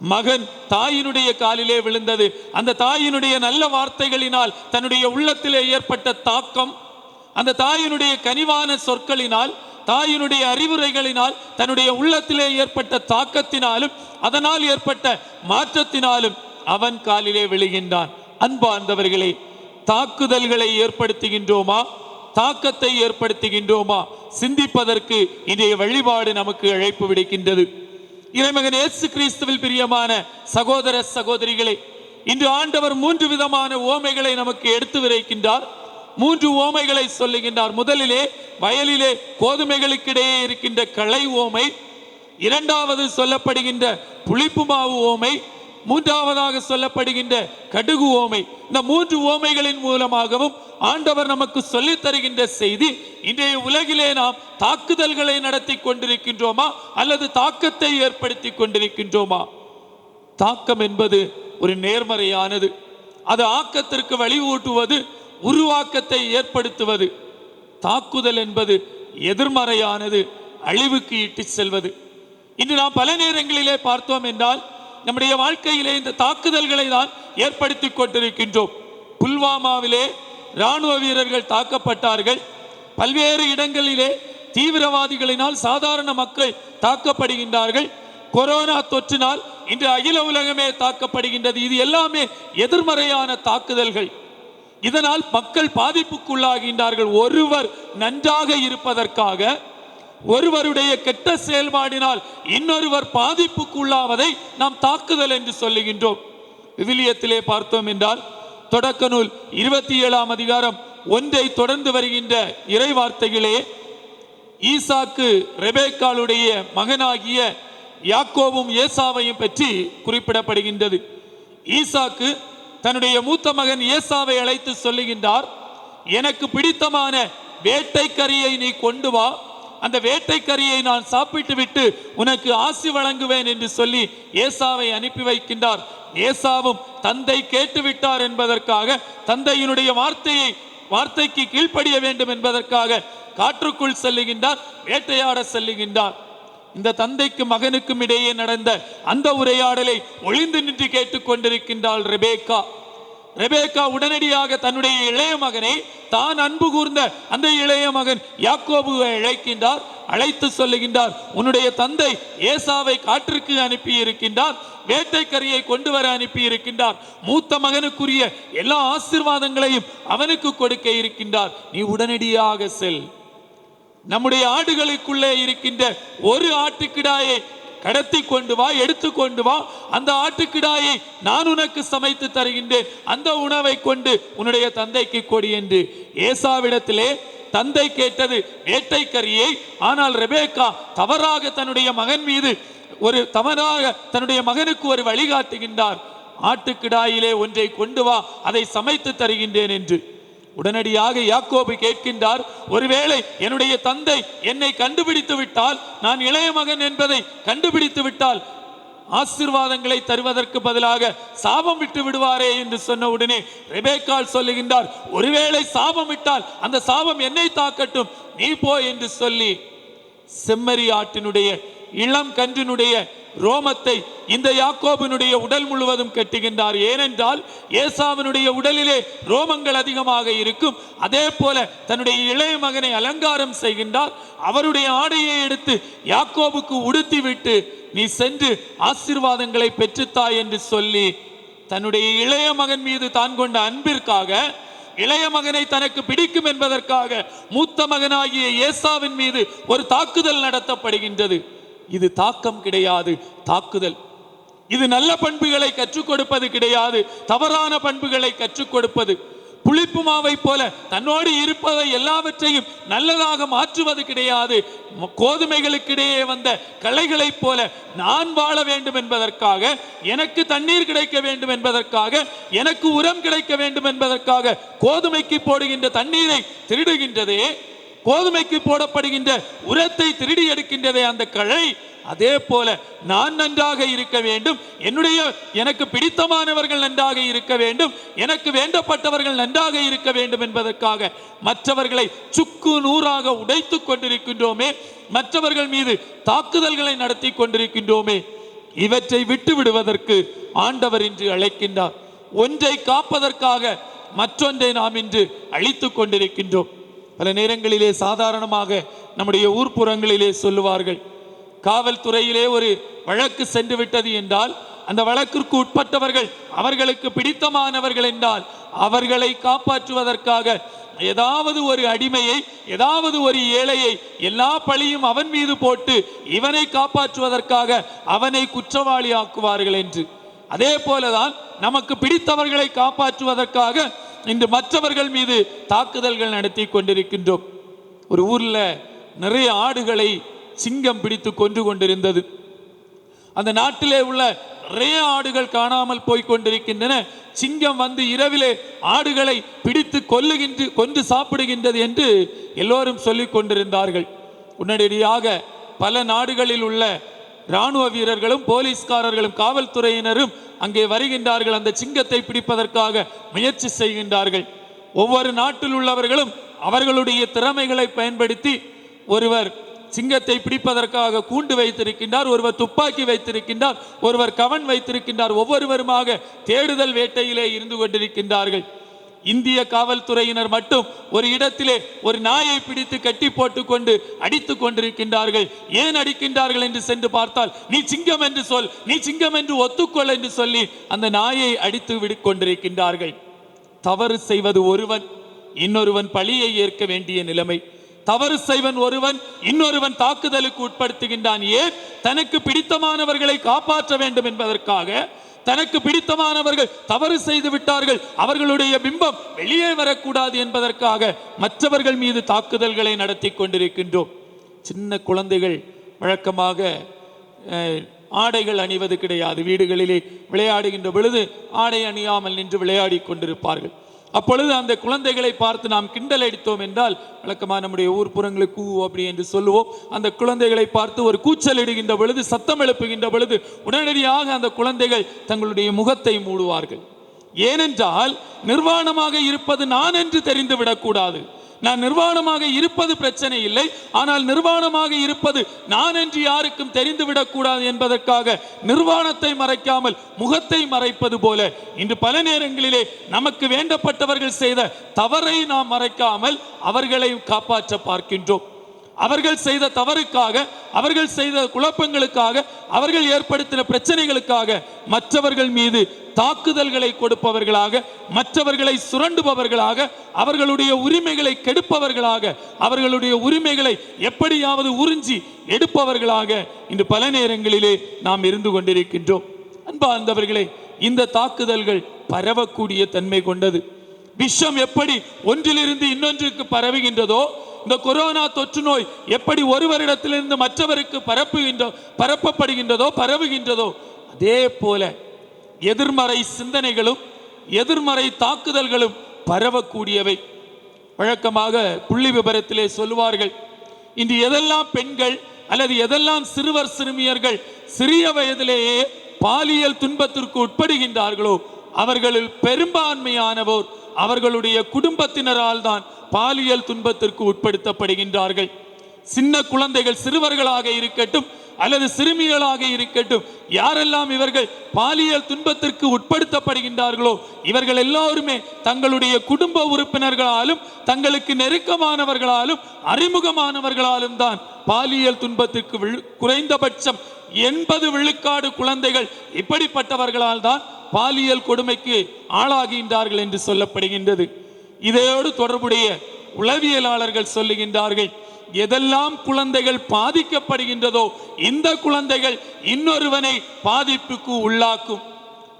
மகன் தாயினுடைய காலிலே விழுந்தது அந்த தாயினுடைய நல்ல வார்த்தைகளினால் தன்னுடைய உள்ளத்திலே ஏற்பட்ட தாக்கம், அந்த தாயினுடைய கனிவான சொற்களினால், தாயினுடைய அறிவுரைகளினால் தன்னுடைய உள்ளத்திலே ஏற்பட்ட தாக்கத்தினாலும் அதனால் ஏற்பட்ட மாற்றத்தினாலும் அவன் காலிலே விழுகின்றான். அன்பார்ந்தவர்களே, தாக்குதல்களை ஏற்படுத்துகின்றோமா, தாக்கத்தை ஏற்படுத்துகின்றோமா? சிந்திப்பதற்கு இன்றைய வழிபாடு நமக்கு அழைப்பு விடுக்கின்றது. இறைமகன் இயேசு கிறிஸ்துவில் பிரியமான சகோதர சகோதரிகளே, இன்று ஆண்டவர் 3 விதமான ஓமைகளை நமக்கு எடுத்து விரைக்கின்றார். 3 ஓமைகளை சொல்லுகின்றார். முதலிலே வயலிலே கோதுமைகளுக்கிடையே இருக்கின்ற களை ஓமை, இரண்டாவது சொல்லப்படுகின்ற புளிப்பு மாவு ஓமை, மூன்றாவதாக சொல்லப்படுகின்ற கடுகு ஓமை. இந்த 3 ஓமைகளின் மூலமாகவும் ஆண்டவர் நமக்கு சொல்லித் தருகின்ற செய்தி, இன்றைய உலகிலே நாம் தாக்குதல்களை நடத்தி கொண்டிருக்கின்றோமா அல்லது தாக்கத்தை ஏற்படுத்தி கொண்டிருக்கின்றோமா? தாக்கம் என்பது ஒரு நேர்மறையானது, அது ஆக்கத்திற்கு வழிவூட்டுவது, உருவாக்கத்தை ஏற்படுத்துவது. தாக்குதல் என்பது எதிர்மறையானது, அழிவுக்கு இட்டு செல்வது. இன்று நாம் பல நேரங்களிலே பார்த்தோம் என்றால் நம்முடைய வாழ்க்கையிலே இந்த தாக்குதல்களை தான் ஏற்படுத்தி கொண்டிருக்கின்றோம். புல்வாமாவிலே இராணுவ வீரர்கள் தாக்கப்பட்டார்கள். பல்வேறு இடங்களிலே தீவிரவாதிகளினால் சாதாரண மக்கள் தாக்கப்படுகின்றார்கள். கொரோனா தொற்றினால் இன்று அகில உலகமே தாக்கப்படுகின்றது. இது எல்லாமே எதிர்மறையான தாக்குதல்கள். இதனால் மக்கள் பாதிப்புக்குள்ளாகின்றார்கள். ஒருவர் நன்றாக இருப்பதற்காக, ஒருவருடைய கெட்ட செயல்பாடினால் இன்னொருவர் பாதிப்புக்குள்ளாவதை நாம் தாக்குதல் என்று சொல்லுகின்றோம். விவிலியத்திலே பார்த்தோம் என்றால் தொடக்க நூல் 27ஆம் அதிகாரம் 1 தொடர்ந்து வருகின்ற இறை வார்த்தைகளே, ஈசாக்கு ரெபேக்காளுடைய மகனாகிய யாக்கோபும் ஏசாவையும் பற்றி குறிப்பிடப்படுகின்றது. ஈசாக்கு தன்னுடைய மூத்த மகன் ஏசாவை அழைத்து சொல்லுகின்றார், எனக்கு பிடித்தமான வேட்டைக்கறியை நீ கொண்டு வா, அந்த வேட்டைக்கறியை நான் சாப்பிட்டு விட்டு உனக்கு ஆசி வழங்குவேன் என்று சொல்லி ஏசாவை அனுப்பி வைக்கின்றார். ஏசாவும் தந்தை கேட்டுவிட்டார் என்பதற்காக, தந்தையினுடைய வார்த்தைக்கு கீழ்ப்படிய வேண்டும் என்பதற்காக காற்றுக்குள் செல்லுகின்றார், வேட்டையாட செல்லுகின்றார். இந்த தந்தைக்கும் மகனுக்கும் இடையே நடந்த அந்த உரையாடலை ஒளிந்து நின்று கேட்டுக்கொண்டிருக்கின்றாள் ரெபேக்கா. ரெபேக்கா உடனடியாக தன்னுடைய இளைய மகனை, தான் அன்பு கூர்ந்த அந்த இளைய மகன் யாக்கோபுவை அழைக்கின்றார். அழைத்து சொல்லுகின்றார், உன்னுடைய தந்தை ஏசாவை காற்றுக்கு அனுப்பி இருக்கின்றார், வேட்டைக்கரியை கொண்டு வர அனுப்பி இருக்கின்றார், மூத்த மகனுக்குரிய எல்லா ஆசீர்வாதங்களையும் அவனுக்கு கொடுக்க இருக்கின்றார், நீ உடனடியாக செல். நம்முடைய ஆடுகளுக்குள்ளே இருக்கின்ற ஒரு ஆட்டுக்கிடாயை கடத்தி கொண்டு வா, எடுத்து கொண்டு வா, அந்த ஆட்டுக்கிடாயை நான் உனக்கு சமைத்து தருகின்றேன், அந்த உணவை கொண்டு உன்னுடைய தந்தைக்கு கொடி என்று ஏசாவிடத்திலே தந்தை கேட்டது வேட்டைக்கரியை. ஆனால் ரெபேக்கா தவறாக தன்னுடைய மகன் மீது தன்னுடைய மகனுக்கு ஒரு வழிகாட்டுகின்றார், ஆட்டுக்கிடாயிலே ஒன்றை கொண்டு வா, அதை சமைத்து தருகின்றேன் என்று. உடனடியாக யாக்கோபு கேட்கின்றார், ஒருவேளை என்னுடைய தந்தை என்னை கண்டுபிடித்து விட்டால், நான் இளைய மகன் என்பதை கண்டுபிடித்து விட்டால் ஆசீர்வாதங்களை தருவதற்கு பதிலாக சாபம் விட்டு விடுவாரே என்று சொன்ன உடனே ரெபேக்காள் சொல்லுகின்றார், ஒருவேளை சாபம் விட்டால் அந்த சாபம் என்னை தாக்கட்டும், நீ போ என்று சொல்லி செம்மறி ஆட்டினுடைய இளம் கன்றினுடைய ரோமத்தை இந்த யாக்கோபினுடைய உடல் முழுவதும் கட்டுகின்றார். ஏனென்றால் ஏசாவினுடைய உடலிலே ரோமங்கள் அதிகமாக இருக்கும். அதே போல தன்னுடைய இளைய மகனை அலங்காரம் செய்கின்றார். அவருடைய ஆடையை எடுத்து யாக்கோபுக்கு உடுத்தி விட்டு, நீ சென்று ஆசீர்வாதங்களை பெற்றுத்தாய் என்று சொல்லி தன்னுடைய இளைய மகன் மீது தான் கொண்ட அன்பிற்காக இளைய மகனை தனக்கு பிடிக்கும் என்பதற்காக மூத்த மகனாகிய ஏசாவின் மீது ஒரு தாக்குதல் நடத்தப்படுகின்றது. இது தாக்கம் கிடையாது, தாக்குதல். இது நல்ல பண்புகளை கற்றுக் கொடுப்பது கிடையாது, தவறான பண்புகளை கற்றுக் கொடுப்பது. புளிப்பு மாவை போல தன்னோடு இருப்பதை எல்லாவற்றையும் நல்லதாக மாற்றுவது கிடையாது. கோதுமைகளுக்கிடையே வந்த களைகளைப் போல நான் வாழ வேண்டும் என்பதற்காக, எனக்கு தண்ணீர் கிடைக்க வேண்டும் என்பதற்காக, எனக்கு உரம் கிடைக்க வேண்டும் என்பதற்காக கோதுமைக்கு போடுகின்ற தண்ணீரை திருடுகின்றதே, கோதுமைக்கு போடப்படுகின்ற உரத்தை திருடி எடுக்கின்றதே அந்த களை. அதே போல நான் நன்றாக இருக்க வேண்டும், எனக்கு பிடித்தமானவர்கள் நன்றாக இருக்க வேண்டும், எனக்கு வேண்டப்பட்டவர்கள் நன்றாக இருக்க வேண்டும் என்பதற்காக மற்றவர்களை சுக்கு நூறாக உடைத்து கொண்டிருக்கின்றோமே, மற்றவர்கள் மீது தாக்குதல்களை நடத்தி கொண்டிருக்கின்றோமே. இவற்றை விட்டு விடுவதற்கு ஆண்டவர் இன்று அழைக்கின்றார். ஒன்றை காப்பதற்காக மற்றொன்றை நாம் இன்று அழித்து கொண்டிருக்கின்றோம். பல நேரங்களிலே சாதாரணமாக நம்முடைய ஊர்ப்புறங்களிலே சொல்லுவார்கள், காவல்துறையிலே ஒரு வழக்கு சென்று விட்டது என்றால் அந்த வழக்கிற்கு உட்பட்டவர்கள் அவர்களுக்கு பிடித்தமானவர்கள் என்றால் அவர்களை காப்பாற்றுவதற்காக ஏதாவது ஒரு அடிமையை, ஏதாவது ஒரு ஏழையை எல்லா பழியும் அவன் மீது போட்டு இவனை காப்பாற்றுவதற்காக அவனை குற்றவாளி ஆக்குவார்கள் என்று. அதே போலதான் நமக்கு பிடித்தவர்களை காப்பாற்றுவதற்காக இன்று மற்றவர்கள் மீது தாக்குதல்கள் நடத்தி கொண்டிருக்கின்றோம். ஒரு ஊர்ல நிறைய ஆடுகளை சிங்கம் பிடித்து கொன்று கொண்டிருந்தது. அந்த நாட்டிலே உள்ள நிறைய ஆடுகள் காணாமல் போய் கொண்டிருக்கின்றன. சிங்கம் வந்து இரவிலே ஆடுகளை பிடித்து கொன்று சாப்பிடுகின்றது என்று எல்லோரும் சொல்லிக் கொண்டிருந்தார்கள். உடனடியாக பல நாடுகளில் உள்ள இராணுவ வீரர்களும் போலீஸ்காரர்களும் காவல்துறையினரும் அங்கே வருகின்றார்கள். அந்த சிங்கத்தை பிடிப்பதற்காக முயற்சி செய்கின்றார்கள். ஒவ்வொரு நாட்டில் உள்ளவர்களும் அவர்களுடைய திறமைகளை பயன்படுத்தி, ஒருவர் சிங்கத்தை பிடிப்பதற்காக கூண்டு வைத்திருக்கின்றார், ஒருவர் துப்பாக்கி வைத்திருக்கின்றார், ஒருவர் கவன் வைத்திருக்கின்றார். ஒவ்வொருவருமாக தேடுதல் வேட்டையிலே இருந்து கொண்டிருக்கின்றார்கள். இந்திய காவல்துறையினர் மட்டும் ஒரு இடத்திலே ஒரு நாயை பிடித்து கட்டி போட்டுக் கொண்டு அடித்துக் கொண்டிருக்கின்றார்கள். ஏன் அடிக்கின்றார்கள் என்று சென்று பார்த்தால், நீ சிங்கம் என்று சொல், நீ சிங்கம் என்று ஒத்துக்கொள் என்று சொல்லி அந்த நாயை அடித்து கொண்டிருக்கின்றார்கள். தவறு செய்வது ஒருவன், இன்னொருவன் பழியை ஏற்க வேண்டிய நிலைமை. தவறு செய்வன் ஒருவன், இன்னொருவன் தாக்குதலுக்கு உட்படுத்துகின்றான். ஏன்? தனக்கு பிடித்தமானவர்களை காப்பாற்ற வேண்டும் என்பதற்காக. தனக்கு பிடித்தமானவர்கள் தவறு செய்து விட்டார்கள், அவர்களுடைய பிம்பம் வெளியே வரக்கூடாது என்பதற்காக மற்றவர்கள் மீது தாக்குதல்களை நடத்தி கொண்டிருக்கின்றோம். சின்ன குழந்தைகள் வழக்கமாக ஆடைகள் அணிவது கிடையாது. வீடுகளிலே விளையாடுகின்ற பொழுது ஆடை அணியாமல் நின்று விளையாடி கொண்டிருப்பார்கள். அப்பொழுது அந்த குழந்தைகளை பார்த்து நாம் கிண்டல் அடித்தோம் என்றால், வழக்கமாக நம்முடைய ஊர்ப்புறங்களுக்கு கூ அப்படி என்று சொல்லுவோம். அந்த குழந்தைகளை பார்த்து ஒரு கூச்சல் இடுகின்ற பொழுது, சத்தம் எழுப்புகின்ற பொழுது உடனடியாக அந்த குழந்தைகள் தங்களுடைய முகத்தை மூடுவார்கள். ஏனென்றால் நிர்வாணமாக இருப்பது நான் என்று தெரிந்து விடக்கூடாது. நான் நிர்வாணமாக இருப்பது பிரச்சனை இல்லை, ஆனால் நிர்வாணமாக இருப்பது நான் என்று யாருக்கும் தெரிந்துவிடக்கூடாது என்பதற்காக நிர்வாணத்தை மறைக்காமல் முகத்தை மறைப்பது போல இன்று பல நேரங்களிலே நமக்கு வேண்டப்பட்டவர்கள் செய்த தவறை நாம் மறைக்காமல் அவர்களை காப்பாற்ற பார்க்கின்றோம். அவர்கள் செய்த தவறுக்காக, அவர்கள் செய்த குழப்பங்களுக்காக, அவர்கள் ஏற்படுத்தின பிரச்சனைகளுக்காக மற்றவர்கள் மீது தாக்குதல்களை கொடுப்பவர்களாக, மற்றவர்களை சுரண்டுபவர்களாக, அவர்களுடைய உரிமைகளை கெடுப்பவர்களாக, அவர்களுடைய உரிமைகளை எப்படியாவது உறிஞ்சி எடுப்பவர்களாக இன்று பல நேரங்களிலே நாம் இருந்து கொண்டிருக்கின்றோம். அன்பார்ந்தவர்களே, இந்த தாக்குதல்கள் பரவக்கூடிய தன்மை கொண்டது. விஷம் எப்படி ஒன்றிலிருந்து இன்னொன்றுக்கு பரவுகின்றதோ, இந்த கொரோனா தொற்று நோய் எப்படி ஒருவரிடத்திலிருந்து மற்றவருக்கு பரவுகின்றதோ, அதே போல எதிர்மறை சிந்தனைகளும் எதிர்மறை தாக்குதல்களும் பரவக்கூடியவை. வழக்கமாக புள்ளி விபரத்திலே சொல்லுவார்கள், இன்று எதெல்லாம் பெண்கள் அல்லது எதெல்லாம் சிறுவர் சிறுமியர்கள் சிறிய வயதிலேயே பாலியல் துன்பத்திற்கு உட்படுகின்றார்களோ அவர்களில் பெரும்பான்மையானவோர் அவர்களுடைய குடும்பத்தினரால் தான் பாலியல் துன்பத்திற்கு உட்படுத்தப்படுகின்றார்கள். சின்ன குழந்தைகள், சிறுவர்களாக இருக்கட்டும் அல்லது சிறுமிகளாக இருக்கட்டும், யாரெல்லாம் இவர்கள் பாலியல் துன்பத்திற்கு உட்படுத்தப்படுகின்றார்களோ இவர்கள் எல்லோருமே தங்களுடைய குடும்ப உறுப்பினர்களாலும் தங்களுக்கு நெருக்கமானவர்களாலும் அறிமுகமானவர்களாலும் தான் பாலியல் துன்பத்திற்கு குறைந்தபட்சம் 80 விழுக்காடு குழந்தைகள் இப்படிப்பட்டவர்களால் தான் பாலியல் கொடுமைக்கு ஆளாகின்றார்கள் என்று சொல்லப்படுகின்றது. இதையோடு தொடர்புடைய உளவியலாளர்கள் சொல்லுகின்றார்கள், எதெல்லாம் குழந்தைகள் பாதிக்கப்படுகின்றதோ இந்த குழந்தைகள் இன்னொருவனை பாதிப்புக்கு உள்ளாக்கும்.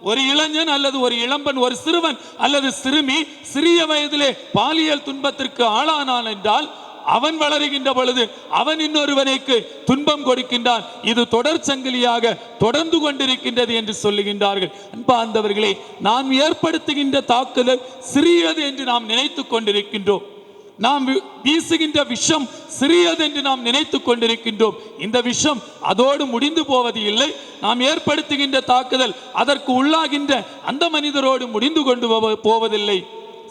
ஒரு இளைஞன் அல்லது ஒரு இளம்பன், ஒரு சிறுவன் அல்லது சிறுமி சிறிய வயதிலே பாலியல் துன்பத்திற்கு ஆளானான் என்றால் அவன் வளருகின்ற பொழுது அவன் இன்னொருவனுக்கு துன்பம் கொடுக்கின்றான். இது தொடர் சங்கிலியாக தொடர்ந்து கொண்டிருக்கின்றது என்று சொல்லுகின்றார்கள். அன்பார்ந்தவர்களே, நாம் ஏற்படுத்துகின்ற தாக்குதல் சிறியது என்று நாம் நினைத்து கொண்டிருக்கின்றோம். நாம் வீசுகின்ற விஷம் சிறியது என்று நாம் நினைத்து கொண்டிருக்கின்றோம். இந்த விஷம் அதோடு முடிந்து போவது இல்லை. நாம் ஏற்படுத்துகின்ற தாக்குதல் அதற்கு உள்ளாகின்ற அந்த மனிதரோடு முடிந்து கொண்டு போவதில்லை,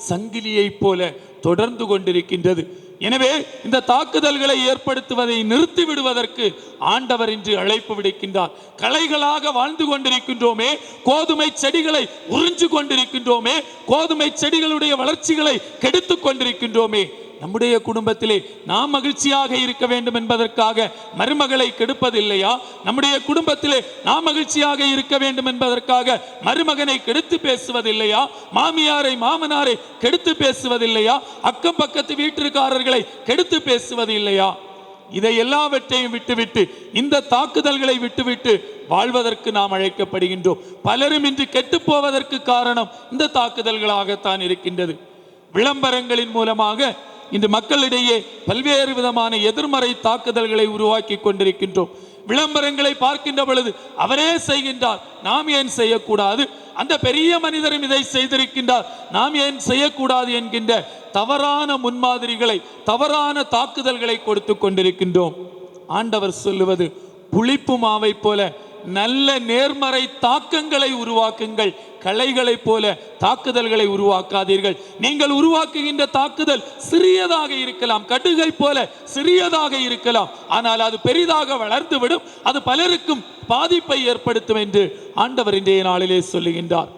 சங்கிலியை போல தொடர்ந்து கொண்டிருக்கின்றது. எனவே இந்த தாக்குதல்களை ஏற்படுத்துவதை நிறுத்தி விடுவதற்கு ஆண்டவர் இன்று அழைப்பு விடுக்கின்றார். களைகளாக வாழ்ந்து கொண்டிருக்கின்றோமே, கோதுமை செடிகளை உறிஞ்சு கொண்டிருக்கின்றோமே, கோதுமை செடிகளுடைய வளர்ச்சிகளை கெடுத்து கொண்டிருக்கின்றோமே, நம்முடைய குடும்பத்திலே நாம் மகிழ்ச்சியாக இருக்க வேண்டும் என்பதற்காக மருமகளை கெடுப்பதில்லையா? நம்முடைய குடும்பத்திலே நாம் மகிழ்ச்சியாக இருக்க வேண்டும் என்பதற்காக மருமகனை கெடுத்து பேசுவதில்லையா? மாமியாரை மாமனாரை கெடுத்து பேசுவதில்லையா? அக்கம் பக்கத்து வீட்டிற்காரர்களை கெடுத்து பேசுவது இல்லையா? இதை எல்லாவற்றையும் விட்டுவிட்டு, இந்த தாக்குதல்களை விட்டுவிட்டு வாழ்வதற்கு நாம் அழைக்கப்படுகின்றோம். பலரும் இன்று கெட்டு போவதற்கு காரணம் இந்த தாக்குதல்களாகத்தான் இருக்கின்றது. விளம்பரங்களின் மூலமாக இன்று மக்களிடையே பல்வேறு விதமான எதிர்மறை தாக்குதல்களை உருவாக்கி கொண்டிருக்கின்றோம். விளம்பரங்களை பார்க்கின்ற பொழுது அவரே செய்கின்றார், நாம் ஏன் செய்யக்கூடாது? அந்த பெரிய மனிதரும் இதை செய்திருக்கின்றார், நாம் ஏன் செய்யக்கூடாது என்கின்ற தவறான முன்மாதிரிகளை, தவறான தாக்குதல்களை கொடுத்து கொண்டிருக்கின்றோம். ஆண்டவர் சொல்லுவது, புளிப்பு மாவை போல நல்ல நேர்மறை தாக்கங்களை உருவாக்குங்கள், களைகளைப் போல தாக்குதல்களை உருவாக்காதீர்கள். நீங்கள் உருவாக்குகின்ற தாக்குதல் சிறியதாக இருக்கலாம், கடுகை போல சிறியதாக இருக்கலாம், ஆனால் அது பெரிதாக வளர்ந்துவிடும், அது பலருக்கும் பாதிப்பை ஏற்படுத்தும் என்று ஆண்டவர் இன்றைய நாளிலே சொல்லுகின்றார்.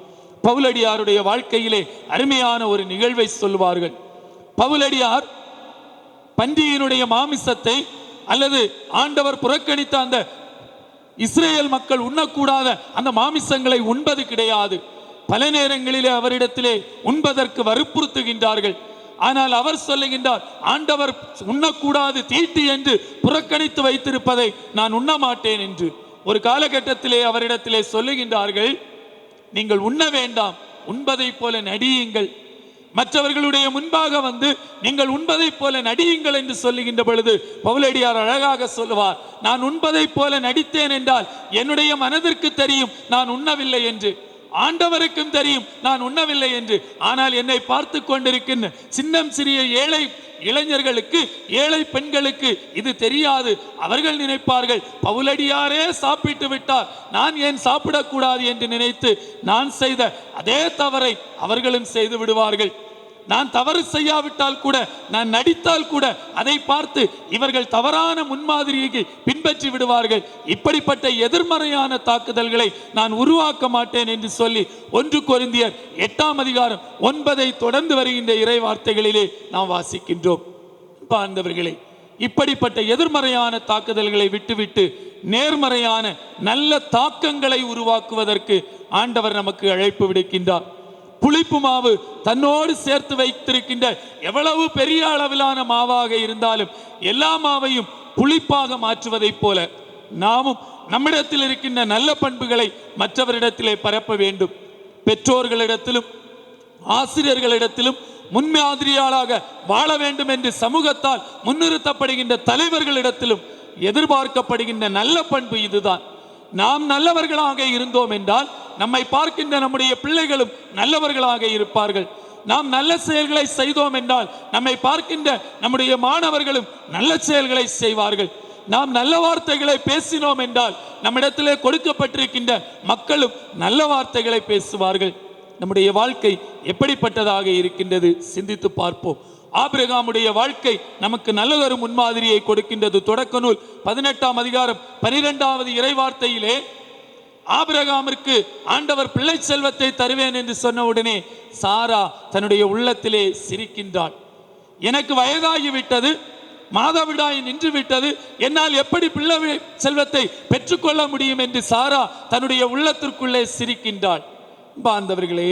பவுலடியாருடைய வாழ்க்கையிலே அருமையான ஒரு நிகழ்வை சொல்வார்கள். பவுலடியார் பன்றியினுடைய மாமிசத்தை அல்லது ஆண்டவர் புறக்கணித்த அந்த இஸ்ரேல் மக்கள் உண்ணக்கூடாத அந்த மாமிசங்களை உண்பது கிடையாது. பல நேரங்களிலே அவரிடத்திலே உண்பதற்கு வற்புறுத்துகின்றார்கள். ஆனால் அவர் சொல்லுகின்றார், ஆண்டவர் உண்ணக்கூடாது தீட்டு என்று புறக்கணித்து வைத்திருப்பதை நான் உண்ண மாட்டேன் என்று. ஒரு காலகட்டத்திலே அவரிடத்திலே சொல்லுகின்றார்கள், நீங்கள் உண்ண வேண்டாம், உண்பதை போல நடியுங்கள். மற்றவர்களுடைய முன்பாக வந்து நீங்கள் உண்பதை போல நடியுங்கள் என்று சொல்லுகின்ற பொழுது பவுலடியார் அழகாக சொல்லுவார், நான் உண்பதை போல நடித்தேன் என்றால் என்னுடைய மனதிற்கு தெரியும் நான் உண்ணவில்லை என்று, ஆண்டவருக்கும் தெரியும் நான் உண்ணவில்லை என்று. ஆனால் என்னை பார்த்து கொண்டிருக்கின்ற சின்னம் சிறிய ஏழை இளைஞர்களுக்கு, ஏழை பெண்களுக்கு இது தெரியாது. அவர்கள் நினைப்பார்கள், பவுலடியாரே சாப்பிட்டு விட்டார், நான் ஏன் சாப்பிடக்கூடாது என்று நினைத்து நான் செய்த அதே தவறை அவர்களும் செய்து விடுவார்கள். நான் தவறு செய்யாவிட்டால் கூட, நான் நடித்தால் கூட அதை பார்த்து இவர்கள் தவறான முன்மாதிரியை பின்பற்றி விடுவார்கள். இப்படிப்பட்ட எதிர்மறையான தாக்குதல்களை நான் உருவாக்க மாட்டேன் என்று சொல்லி 1 கொரிந்தியர் 8ஆம் அதிகாரம் 9 தொடர்ந்து வருகின்ற இறை வார்த்தைகளிலே நாம் வாசிக்கின்றோம். பாண்டவர்களே, இப்படிப்பட்ட எதிர்மறையான தாக்குதல்களை விட்டுவிட்டு நேர்மறையான நல்ல தாக்கங்களை உருவாக்குவதற்கு ஆண்டவர் நமக்கு அழைப்பு விடுக்கின்றார். புளிப்பு மாவு தன்னோடு சேர்த்து வைத்திருக்கின்ற எவ்வளவு பெரிய அளவிலான மாவாக இருந்தாலும் எல்லா மாவையும் புளிப்பாக மாற்றுவதைப் போல நாமும் நம்மிடத்தில் இருக்கின்ற நல்ல பண்புகளை மற்றவரிடத்திலே பரப்ப வேண்டும். பெற்றோர்களிடத்திலும் ஆசிரியர்களிடத்திலும் முன்மாதிரியாளாக வாழ வேண்டும் என்று சமூகத்தால் முன்னிறுத்தப்படுகின்ற தலைவர்களிடத்திலும் எதிர்பார்க்கப்படுகின்ற நல்ல பண்பு இதுதான். நாம் நல்லவர்களாக இருந்தோம் என்றால் நம்மை பார்க்கின்ற நம்முடைய பிள்ளைகளும் நல்லவர்களாக இருப்பார்கள். நாம் நல்ல செயல்களை செய்தோம் என்றால் நம்மை பார்க்கின்ற நம்முடைய மாணவர்களும் நல்ல செயல்களை செய்வார்கள். நாம் நல்ல வார்த்தைகளை பேசினோம் என்றால் நம்மிடத்திலே கொடுக்கப்பட்டிருக்கின்ற மக்களும் நல்ல வார்த்தைகளை பேசுவார்கள். நம்முடைய வாழ்க்கை எப்படிப்பட்டதாக இருக்கின்றது சிந்தித்து பார்ப்போம். ஆபிரகாமுடைய வாழ்க்கை நமக்கு நல்லதொரு முன்மாதிரியை கொடுக்கின்றது. தொடக்க நூல் 18ஆம் அதிகாரம் 12வது இறைவார்த்தையிலே ஆபிரகாமிற்கு ஆண்டவர் பிள்ளை செல்வத்தை தருவேன் என்று சொன்ன உடனே சாரா தன்னுடைய உள்ளத்திலே சிரிக்கின்றாள். எனக்கு வயதாகிவிட்டது, மாதவிடாய் நின்று விட்டது, என்னால் எப்படி பிள்ளை செல்வத்தை பெற்றுக்கொள்ள முடியும் என்று சாரா தன்னுடைய உள்ளத்திற்குள்ளே சிரிக்கின்றாள். பாந்தவர்களே,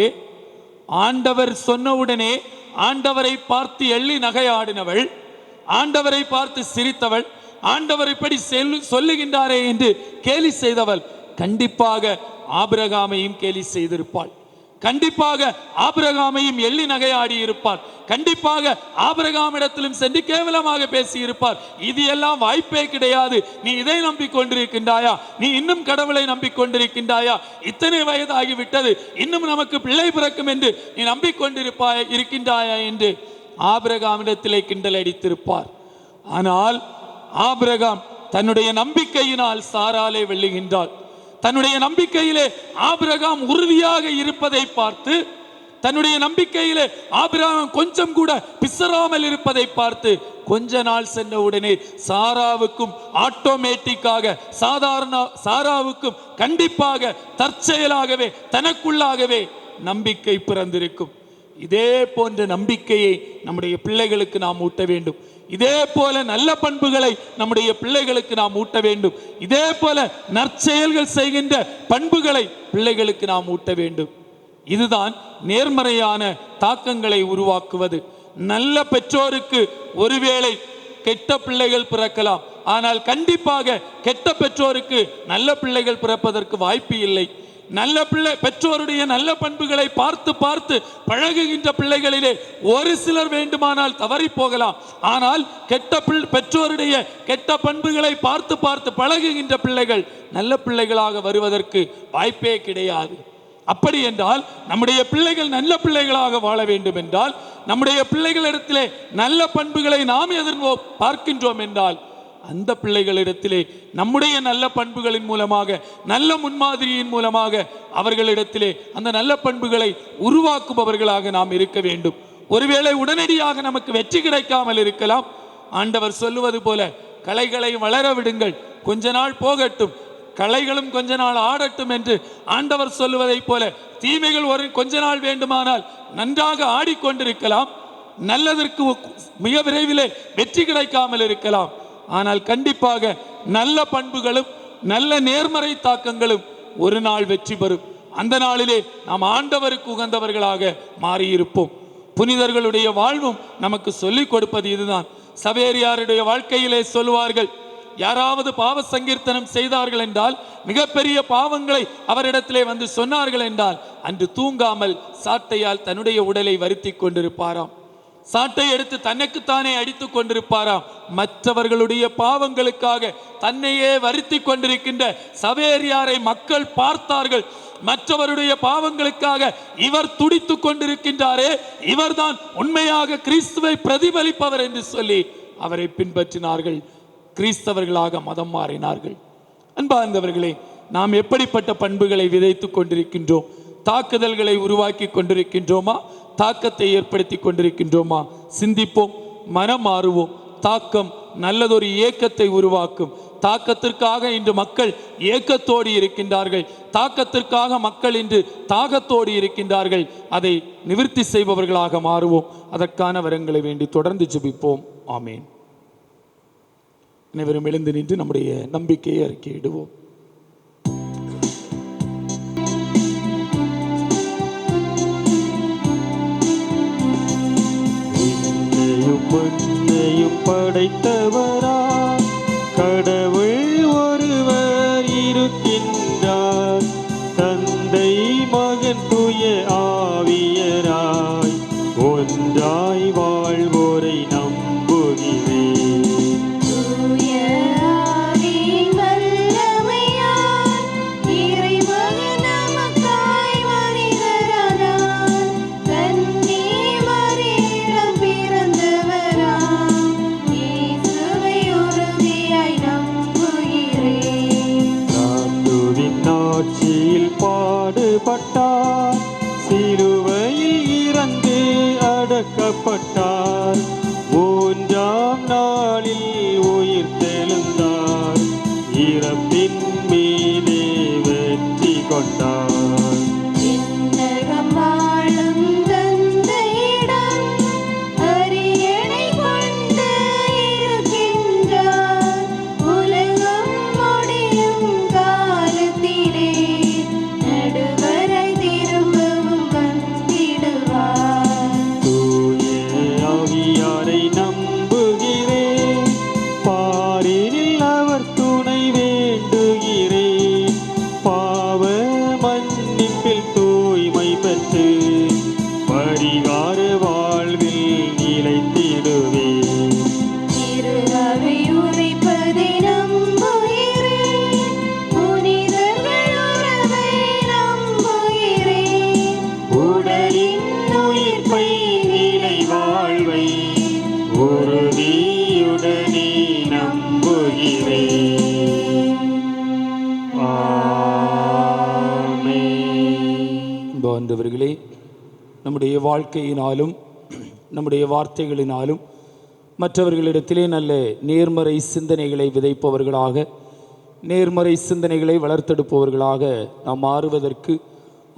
ஆண்டவர் சொன்ன உடனே ஆண்டவரை பார்த்து எள்ளி நகையாடினவள், ஆண்டவரை பார்த்து சிரித்தவள், ஆண்டவர் இப்படி சொல்லுகின்றாரே என்று கேலி செய்தவள் கண்டிப்பாக ஆபிரகாமையும் கேலி செய்திருப்பாள். கண்டிப்பாக ஆபிரகாமையும் எள்ளி நகையாடி இருப்பார். கண்டிப்பாக ஆபிரகாமிடத்திலும் சென்று கேவலமாக பேசி இருப்பார். இது எல்லாம் வாய்ப்பே கிடையாது. நீ இதை நம்பிக்கொண்டிருக்கின்றாயா? நீ இன்னும் கடவுளை நம்பிக்கொண்டிருக்கின்றாயா? இத்தனை வயதாகிவிட்டது, இன்னும் நமக்கு பிள்ளை பிறக்கும் என்று நீ இருக்கின்றாயா என்று ஆபிரகாமிடத்திலே கிண்டல் அடித்திருப்பார். ஆனால் ஆபிரகாம் தன்னுடைய நம்பிக்கையினால் சாராளை வெல்லுகின்றாள். தன்னுடைய நம்பிக்கையிலே ஆபிரகாம் உறுதியாக இருப்பதை பார்த்து, தன்னுடைய நம்பிக்கையிலே ஆபிரகாம் கொஞ்சம் கூட பிசறாமல் இருப்பதை பார்த்து, கொஞ்ச நாள் சென்ற உடனே சாராவுக்கும் ஆட்டோமேட்டிக்காக சாராவுக்கும் கண்டிப்பாக தற்செயலாகவே தனக்குள்ளாகவே நம்பிக்கை பிறந்திருக்கும். இதே போன்ற நம்பிக்கையை நம்முடைய பிள்ளைகளுக்கு நாம் ஊட்ட வேண்டும். இதே போல நல்ல பண்புகளை நம்முடைய பிள்ளைகளுக்கு நாம் ஊட்ட வேண்டும். இதே போல நற்செயல்கள் செய்கின்ற பண்புகளை பிள்ளைகளுக்கு நாம் ஊட்ட வேண்டும். இதுதான் நேர்மறையான தாக்கங்களை உருவாக்குவது. நல்ல பெற்றோருக்கு ஒருவேளை கெட்ட பிள்ளைகள் பிறக்கலாம், ஆனால் கண்டிப்பாக கெட்ட பெற்றோருக்கு நல்ல பிள்ளைகள் பிறப்பதற்கு வாய்ப்பு இல்லை. நல்ல பெற்றோருடைய நல்ல பண்புகளை பார்த்து பார்த்து பழகுகின்ற பிள்ளைகளிலே ஒரு சிலர் வேண்டுமானால் தவறி போகலாம். ஆனால் பெற்றோருடைய கெட்ட பண்புகளை பார்த்து பார்த்து பழகுகின்ற பிள்ளைகள் நல்ல பிள்ளைகளாக வருவதற்கு வாய்ப்பே கிடையாது. அப்படி என்றால் நம்முடைய பிள்ளைகள் நல்ல பிள்ளைகளாக வாழ வேண்டும் என்றால், நம்முடைய பிள்ளைகளிடத்திலே நல்ல பண்புகளை நாம் பார்க்கின்றோம் என்றால், அந்த பிள்ளைகளிடத்திலே நம்முடைய நல்ல பண்புகளின் மூலமாக, நல்ல முன்மாதிரியின் மூலமாக அவர்களிடத்திலே அந்த நல்ல பண்புகளை உருவாக்குபவர்களாக நாம் இருக்க வேண்டும். ஒருவேளை உடனடியாக நமக்கு வெற்றி கிடைக்காமல் இருக்கலாம். ஆண்டவர் சொல்லுவது போல களைகளை வளர விடுங்கள், கொஞ்ச நாள் போகட்டும், களைகளும் கொஞ்ச நாள் ஆடட்டும் என்று ஆண்டவர் சொல்லுவதை போல தீமைகள் கொஞ்ச நாள் வேண்டுமானால் நன்றாக ஆடிக்கொண்டிருக்கலாம். நல்லதற்கு மிக விரைவிலே வெற்றி கிடைக்காமல் இருக்கலாம். ஆனால் கண்டிப்பாக நல்ல பண்புகளும் நல்ல நேர்மறை தாக்கங்களும் ஒரு நாள் வெற்றி பெறும். அந்த நாளிலே நாம் ஆண்டவருக்கு உகந்தவர்களாக மாறியிருப்போம். புனிதர்களுடைய வாழ்வும் நமக்கு சொல்லிக் கொடுப்பது இதுதான். சவேரியாருடைய வாழ்க்கையிலே சொல்லுவார்கள், யாராவது பாவ சங்கீர்த்தனம் செய்தார்கள் என்றால், மிகப்பெரிய பாவங்களை அவரிடத்திலே வந்து சொன்னார்கள் என்றால், அன்று தூங்காமல் சாட்டையால் தன்னுடைய உடலை வருத்தி கொண்டிருப்பாராம். சாட்டை எடுத்து தன்னைக்குத்தானே அடித்துக் கொண்டிருப்பாராம். மற்றவர்களுடைய பாவங்களுக்காக தன்னையே வருத்தி கொண்டிருக்கின்ற சவேரியாரை மக்கள் பார்த்தார்கள். மற்றவருடைய பாவங்களுக்காக இவர் துடித்துக் கொண்டிருக்கின்றாரே, இவர்தான் உண்மையாக கிறிஸ்துவை பிரதிபலிப்பவர் என்று சொல்லி அவரை பின்பற்றினார்கள். கிறிஸ்தவர்களாக மதம் மாறினார்கள். அன்பார்ந்தவர்களே, நாம் எப்படிப்பட்ட பண்புகளை விதைத்துக் கொண்டிருக்கின்றோம்? தாக்குதல்களை உருவாக்கி கொண்டிருக்கின்றோமா? தாக்கத்தை ஏற்படுத்தி கொண்டிருக்கின்றோமா? சிந்திப்போம், மனம் மாறுவோம். தாக்கம் நல்லதொரு இயக்கத்தை உருவாக்கும். தாக்கத்திற்காக இன்று மக்கள் ஏக்கத்தோடு இருக்கின்றார்கள். தாக்கத்திற்காக மக்கள் இன்று தாகத்தோடு இருக்கின்றார்கள். அதை நிவர்த்தி செய்பவர்களாக மாறுவோம். அதற்கான வரங்களை வேண்டி தொடர்ந்து ஜெபிப்போம். ஆமேன். அனைவரும் எழுந்து நின்று நம்முடைய நம்பிக்கையை அறிக்கையிடுவோம். மண்ணையும் படைத்தவரா கடவுள் ஒருவர் இருக்கின்றார். தந்தை, மகன், தூய ஆவியராய் ஒன்றாய் வாழ்வோரை நம்புகிறேன். பாடுபட்டார், சிலுவையில் இறந்து அடக்கப்பட்டார், மூன்றாம் நாளில் உயிர் தெழுந்தார், இறப்பின் மீதே வெற்றி கொண்டார். தூய அன்பார்ந்தவர்களே, நம்முடைய வாழ்க்கையினாலும் நம்முடைய வார்த்தைகளினாலும் மற்றவர்களிடத்திலே நல்ல நேர்மறை சிந்தனைகளை விதைப்பவர்களாக, நேர்மறை சிந்தனைகளை வளர்த்தெடுப்பவர்களாக நாம் மாறுவதற்கு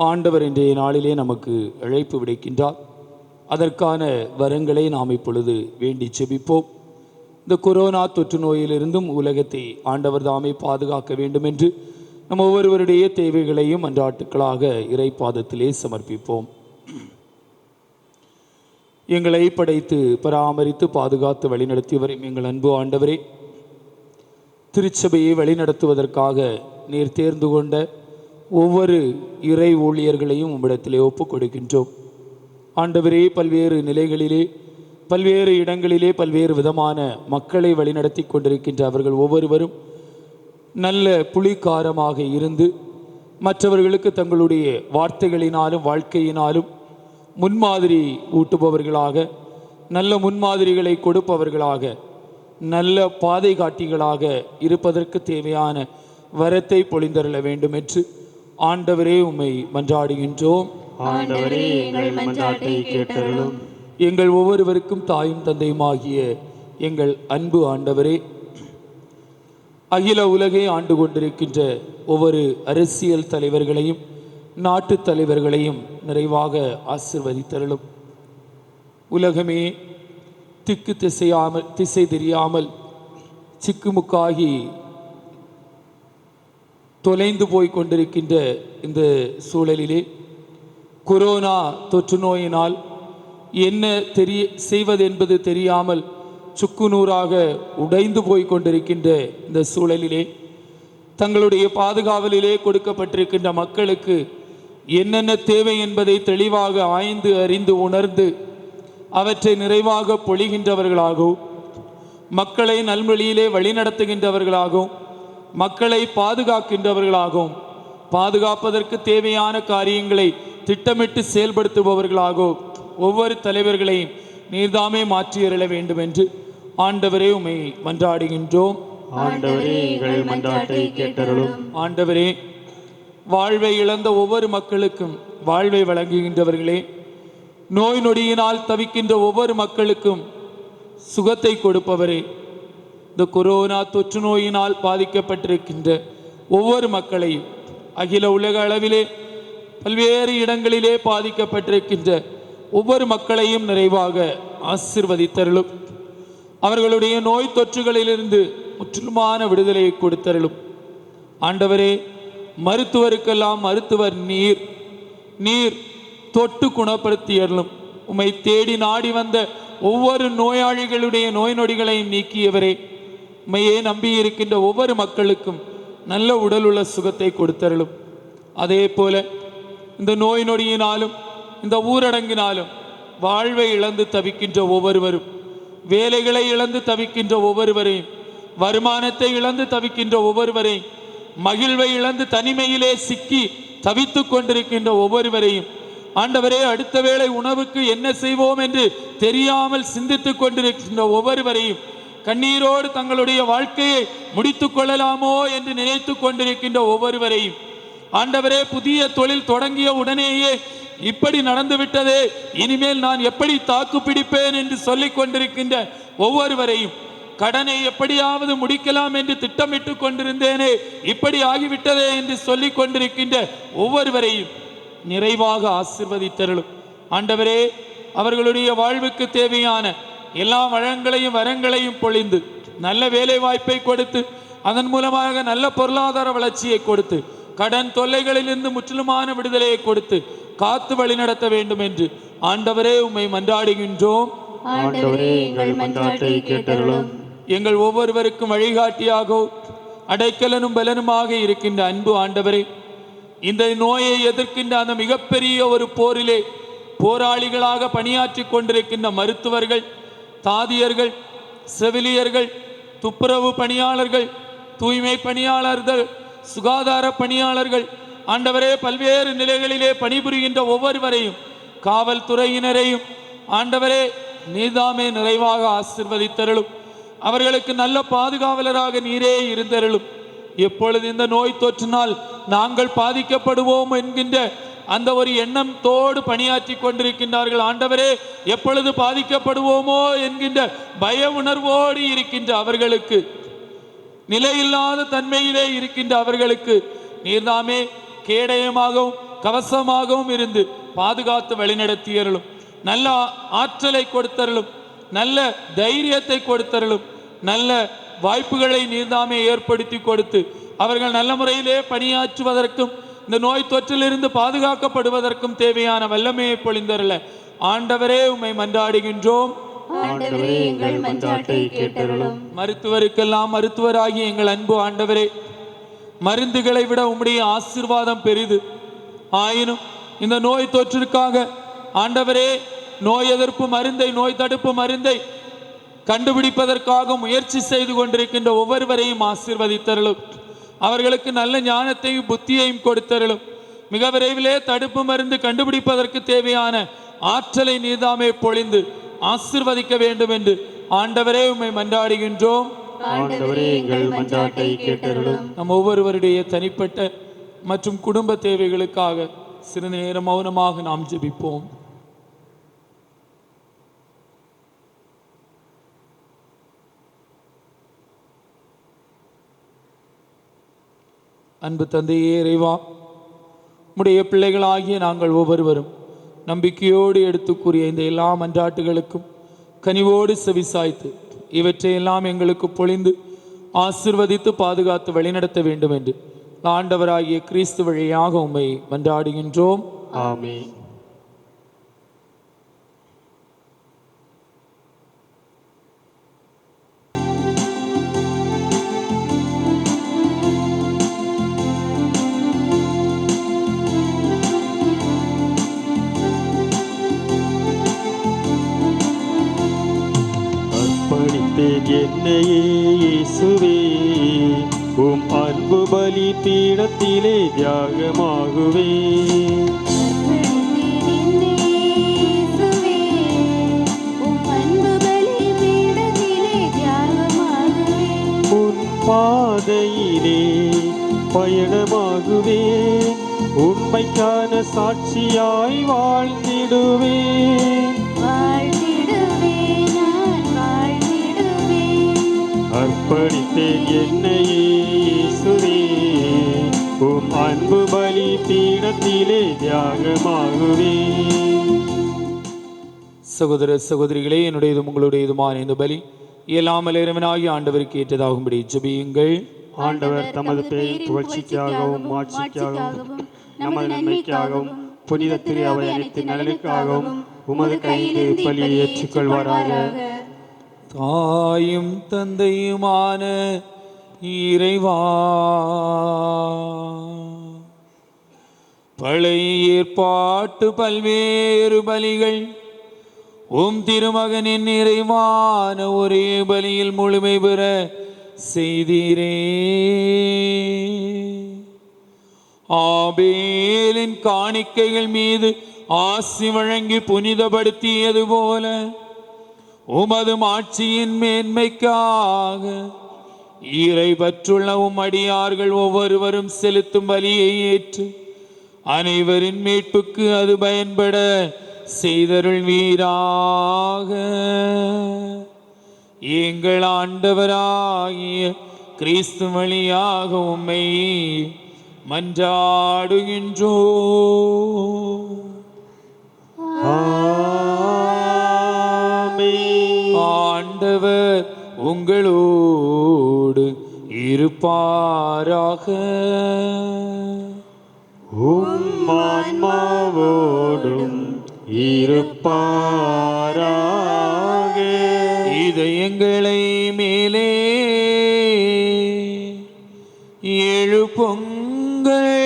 ஆண்டவர் இன்றைய நாளிலே நமக்கு அழைப்பு விடுக்கின்றார். அதற்கான வரங்களை நாம் இப்பொழுது வேண்டி செபிப்போம். இந்த கொரோனா தொற்று நோயிலிருந்தும் உலகத்தை ஆண்டவர் தாமே பாதுகாக்க வேண்டும் என்று நம்ம ஒவ்வொருவருடைய தேவைகளையும் அன்றாட்டுக்களாக இறை பாதத்திலே சமர்ப்பிப்போம். எங்களை படைத்து பராமரித்து பாதுகாத்து வழிநடத்தி வரும் எங்கள் அன்பு ஆண்டவரே, திருச்சபையை வழிநடத்துவதற்காக நீர் தேர்ந்து கொண்ட ஒவ்வொரு இறை ஊழியர்களையும் உம்மிடத்திலே ஒப்புக் கொடுக்கின்றோம். ஆண்டவரே, பல்வேறு நிலைகளிலே, பல்வேறு இடங்களிலே, பல்வேறு விதமான மக்களை வழிநடத்தி கொண்டிருக்கின்ற அவர்கள் ஒவ்வொருவரும் நல்ல புலிகாரமாக இருந்து மற்றவர்களுக்கு தங்களுடைய வார்த்தைகளினாலும் வாழ்க்கையினாலும் முன்மாதிரி ஊட்டுபவர்களாக, நல்ல முன்மாதிரிகளை கொடுப்பவர்களாக, நல்ல பாதை காட்டிகளாக இருப்பதற்கு தேவையான வரத்தை பொழிந்தருள வேண்டும் என்று ஆண்டவரே உம்மை மன்றாடுகின்றோம். ஆண்டவரே, எங்கள் மன்றாட்டை கேட்டருளும். எங்கள் ஒவ்வொருவருக்கும் தாயும் தந்தையுமாகிய எங்கள் அன்பு ஆண்டவரே, அகில உலகை ஆண்டு கொண்டிருக்கின்ற ஒவ்வொரு அரசியல் தலைவர்களையும் நாட்டு தலைவர்களையும் நிறைவாக ஆசிர்வதித்தருளும். உலகமே திசை தெரியாமல் சிக்குமுக்காகி தொலைந்து போய் கொண்டிருக்கின்ற இந்த சூழலிலே கொரோனா தொற்று நோயினால் என்ன செய்வது என்பது தெரியாமல் சுக்குநூறாக உடைந்து போய் கொண்டிருக்கின்ற இந்த சூழலிலே தங்களுடைய பாதுகாவலிலே கொடுக்கப்பட்டிருக்கின்ற மக்களுக்கு என்னென்ன தேவை என்பதை தெளிவாக ஆய்ந்து அறிந்து உணர்ந்து அவற்றை நிறைவாக பொழிகின்றவர்களாகவும், மக்களை நல்வழியிலே வழிநடத்துகின்றவர்களாகவும், மக்களை பாதுகாக்கின்றவர்களாகவும், பாதுகாப்பதற்கு தேவையான காரியங்களை திட்டமிட்டு செயல்படுத்துபவர்களாகவும் ஒவ்வொரு தலைவர்களையும் நீர்தாமே மாற்றியருள வேண்டும் என்று ஆண்டவரே உம்மை மன்றாடுகின்றோம். ஆண்டவரே, எங்கள் மன்றாட்டை கேட்டருளும். ஆண்டவரே, வாழ்வை இழந்த ஒவ்வொரு மக்களுக்கும் வாழ்வை வழங்குகின்றவர்களே, நோய் நொடியினால் தவிக்கின்ற ஒவ்வொரு மக்களுக்கும் சுகத்தை கொடுப்பவரே, இந்த கொரோனா தொற்று நோயினால் பாதிக்கப்பட்டிருக்கின்ற ஒவ்வொரு மக்களையும், அகில உலக அளவிலே பல்வேறு இடங்களிலே பாதிக்கப்பட்டிருக்கின்ற ஒவ்வொரு மக்களையும் நிறைவாக ஆசிர்வதித்தருளும். அவர்களுடைய நோய் தொற்றுகளிலிருந்து முற்றிலுமான விடுதலையை கொடுத்தருளும். ஆண்டவரே, மருத்துவருக்கெல்லாம் மருத்துவர் நீர் தொட்டு குணப்படுத்தியருளும். உம்மை தேடி நாடி வந்த ஒவ்வொரு நோயாளிகளுடைய நோய் நொடிகளையும் நீக்கியவரே, உம்மையே நம்பி இருக்கின்ற ஒவ்வொரு மக்களுக்கும் நல்ல உடலுள்ள சுகத்தை கொடுத்தருளும். அதே போல இந்த நோய் நொடியினாலும் இந்த ஊரடங்கினாலும் வாழ்வை இழந்து தவிக்கின்ற ஒவ்வொருவரும், வேலைகளை இழந்து தவிக்கின்ற ஒவ்வொருவரையும், வருமானத்தை இழந்து தவிக்கின்ற ஒவ்வொருவரையும், மகிழ்வை இழந்து தனிமையிலே சிக்கி தவித்து கொண்டிருக்கின்ற ஒவ்வொருவரையும், ஆண்டவரே, அடுத்த வேளை உணவுக்கு என்ன செய்வோம் என்று தெரியாமல் சிந்தித்துக் கொண்டிருக்கின்ற ஒவ்வொருவரையும், கண்ணீரோடு தங்களுடைய வாழ்க்கையை முடித்துக் கொள்ளலாமோ என்று நினைத்து கொண்டிருக்கின்ற ஒவ்வொருவரையும், ஆண்டவரே, புதிய தொழில் தொடங்கிய உடனேயே இப்படி நடந்துவிட்டதே, இனிமேல் நான் எப்படி தாக்கு பிடிப்பேன் என்று சொல்லிக் கொண்டிருக்கின்ற ஒவ்வொருவரையும், கடனை எப்படியாவது முடிக்கலாம் என்று திட்டமிட்டு கொண்டிருந்தேனே, இப்படி ஆகிவிட்டதே என்று சொல்லிக் கொண்டிருக்கின்ற ஒவ்வொருவரையும் நிறைவாக ஆசீர்வதித்தருளும். ஆண்டவரே, அவர்களுடைய வாழ்வுக்கு தேவையான எல்லா வளங்களையும் வரங்களையும் பொழிந்து நல்ல வேலை வாய்ப்பை கொடுத்து அதன் மூலமாக நல்ல பொருளாதார வளர்ச்சியை கொடுத்து கடன் தொல்லைகளிலிருந்து முற்றிலுமான விடுதலையை கொடுத்து காத்து வழி நடத்த வேண்டும் என்று ஆண்டவரே உம்மை மன்றாடுகின்றோம். ஆண்டவரே, எங்கள் மன்றாட்டை கேட்டருளும். எங்கள் ஒவ்வொருவருக்கும் வழிகாட்டியாகவும் அடைக்கலனும் பலனுமாக இருக்கின்ற அன்பு ஆண்டவரே, இந்த நோயை எதிர்க்கின்ற அந்த மிகப்பெரிய ஒரு போரிலே போராளிகளாக பணியாற்றி கொண்டிருக்கின்ற மருத்துவர்கள், தாதியர்கள், செவிலியர்கள், துப்புரவு பணியாளர்கள், தூய்மை பணியாளர்கள், சுகாதார பணியாளர்கள், ஆண்டவரே, பல்வேறு நிலைகளிலே பணிபுரிகின்ற ஒவ்வொருவரையும், காவல்துறையினரையும் ஆண்டவரே நீதாமே நிறைவாக ஆசீர்வதித்தருளும். அவர்களுக்கு நல்ல பாதுகாவலராக நீரே இருந்தருளும். எப்பொழுது இந்த நோய் தொற்றினால் நாங்கள் பாதிக்கப்படுவோம் என்கின்ற அந்த ஒரு எண்ணத்தோடு பணியாற்றி கொண்டிருக்கின்றார்கள். ஆண்டவரே, எப்பொழுது பாதிக்கப்படுவோமோ என்கின்ற பய உணர்வோடு இருக்கின்ற அவர்களுக்கு, நிலையில்லாத தன்மையிலே இருக்கின்ற அவர்களுக்கு நீர்தாமே கேடயமாகவும் கவசமாகவும் இருந்து பாதுகாத்து வழிநடத்தியருளும். நல்ல ஆற்றலை கொடுத்தருளும், நல்ல தைரியத்தை கொடுத்தருளும், நல்ல வாய்ப்புகளை நீர்தாமே ஏற்படுத்தி கொடுத்து அவர்கள் நல்ல முறையிலே பணியாற்றுவதற்கும் இந்த நோய் தொற்றிலிருந்து பாதுகாக்கப்படுவதற்கும் தேவையான வல்லமையை பொழிந்தருள ஆண்டவரே உம்மை மன்றாடுகின்றோம். ஆண்டவரே, எங்கள் மன்றாட்டை கேட்டருளும். மருத்துவருக்கெல்லாம் மருத்துவராகி எங்கள் அன்பு ஆண்டவரே, மருந்துகளை விட உம்முடைய ஆசீர்வாதம் பெரிது. ஆயினும் இந்த நோய் தொற்றிற்காக ஆண்டவரே, நோய் எதிர்ப்பு மருந்தை, நோய் தடுப்பு மருந்தை கண்டுபிடிப்பதற்காக முயற்சி செய்து கொண்டிருக்கின்ற ஒவ்வொருவரையும் ஆசீர்வதித்தருளும். அவர்களுக்கு நல்ல ஞானத்தையும் புத்தியையும் கொடுத்தருளும். மிக விரைவிலே தடுப்பு மருந்து கண்டுபிடிப்பதற்கு தேவையான ஆற்றலை நீதாமே பொழிந்து ஆசீர்வதிக்க வேண்டும் என்று ஆண்டவரே உம்மை மன்றாடுகின்றோம். ஆண்டவரே, எங்கள் மன்றாட்டை கேட்டருளும். நம் ஒவ்வொருவருடைய தனிப்பட்ட மற்றும் குடும்ப தேவைகளுக்காக சிறு நேரம் மௌனமாக நாம் ஜெபிப்போம். அன்பு தந்தையே இறைவா, உம்முடைய பிள்ளைகளாகிய நாங்கள் ஒவ்வொருவரும் நம்பிக்கையோடு எடுத்து கூறிய இந்த எல்லா மன்றாட்டுகளுக்கும் கனிவோடு செவிசாய்த்து இவற்றையெல்லாம் எங்களுக்கு பொழிந்து ஆசிர்வதித்து பாதுகாத்து வழிநடத்த வேண்டும் என்று ஆண்டவராகிய கிறிஸ்து வழியாக உம்மை மன்றாடுகின்றோம். ஆமென். அர்ப்பணித்தேன் என்னையே இயேசுவே, உம் அன்பு பலி பீடத்திலே தியாகமாகுவே. உன் பாதையிலே பயணமாகுவே, உண்மைக்கான சாட்சியாய் வாழ்ந்திடுவே. அர்ப்பணித்தேன் என்னையே இயேசுவே, உம் அன்பு பலி பீடத்திலே தியாகமாகுவே. சகோதர சகோதரிகளே, என்னுடையதும் உங்களுடையதுமான இந்த பலி இயலாமல் இறைவனாகி ஆண்டவருக்கு ஏற்றதாகும்படி ஜெபியுங்கள். ஆண்டவர் தமது பெயர் புகழ்ச்சிக்காகவும் மாட்சிக்காகவும் நமது நன்மைக்காகவும் புனித திரு அவை அனைத்து நலனுக்காகவும் உமது கையில் பலியை ஏற்றுக்கொள்வாராக. தாயும் தந்தையுமான இறைவா, பழைய ஏற்பாட்டு பல்வேறு பலிகள் உம் திருமகனின் நிறைவான ஒரே பலியில் முழுமை பெற செய்தீரே. ஆபேலின் காணிக்கைகள் மீது ஆசி வழங்கி புனிதப்படுத்தியது போல உமது ஆட்சியின் மேன்மைக்காக இறை பற்றுள்ள உம் அடியார்கள் ஒவ்வொருவரும் செலுத்தும் பலியை ஏற்று அனைவரின் மீட்புக்கு அது பயன்பட செய்தருள்வீராக. எங்கள் ஆண்டவராகிய கிறிஸ்து வழியாக உம்மை மன்றாடுகின்றோம். ஆண்டவர் உங்களோடு இருப்பாராக. உம் ஆன்மாவோடும் இருப்பாராக. இதயங்களை மேலே எழுப்புங்கள்.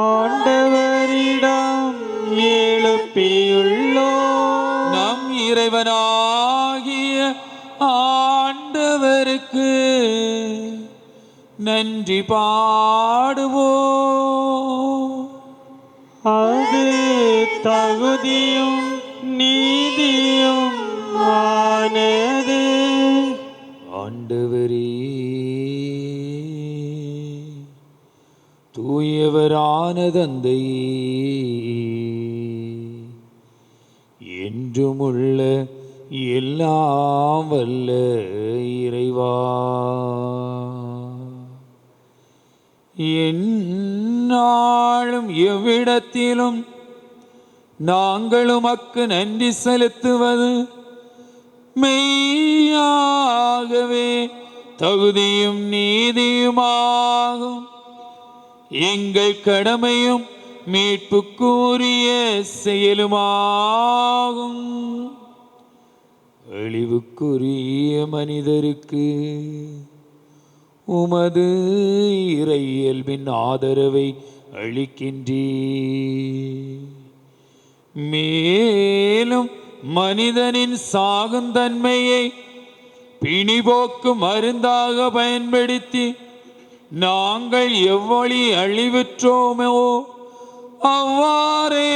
ஆண்டவரிடம் எழுப்பியுள்ளோம். நம் இறைவனாகிய ஆண்டவருக்கு நன்றி பாடுவோம். அது தகுதியும் நீதியும் ஆனது. ஆண்டவரே, தூயவர் ஆண்டவரான தந்தையே, என்றுமுள்ள எல்லாம் வல்ல இறைவா, எந்நாளும் எவ்விடத்திலும் நாங்கள் உமக்கு நன்றி செலுத்துவது மெய்யாகவே தகுதியும் நீதியுமாகும். எங்கள் கடமையும் மீட்புக்குரிய செயலுமாகும். அழிவுக்குரிய மனிதருக்கு உமது இறை இயல்பின் ஆதரவை அளிக்கின்றீர். மேலும் மனிதனின் சாகுந்தன்மையை பிணிபோக்கு மருந்தாக பயன்படுத்தி நாங்கள் எவ்வளி அழிவுற்றோமோ அவ்வாறே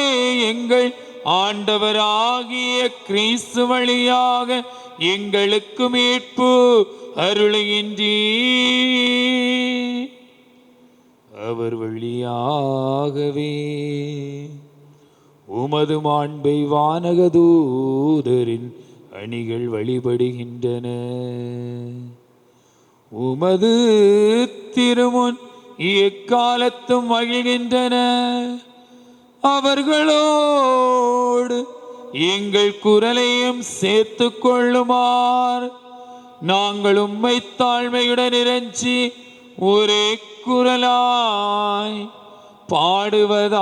எங்கள் ஆண்டவராகிய கிறிஸ்து வழியாக எங்களுக்கு மீட்பு அருளுகின்றீர். அவர் வழியாகவே உமது மாண்பை வானகதூதரின் அணிகள் வழிபடுகின்றன. உமது திருமுன் எக்காலத்தும் மகிழ்கின்றன. அவர்களோடு எங்கள் குரலையும் சேர்த்து கொள்ளுமாறு நாங்கள் உம்மை தாழ்மையுடன் இறைஞ்சி ஒரே குரலாய் பாடுவதாவது: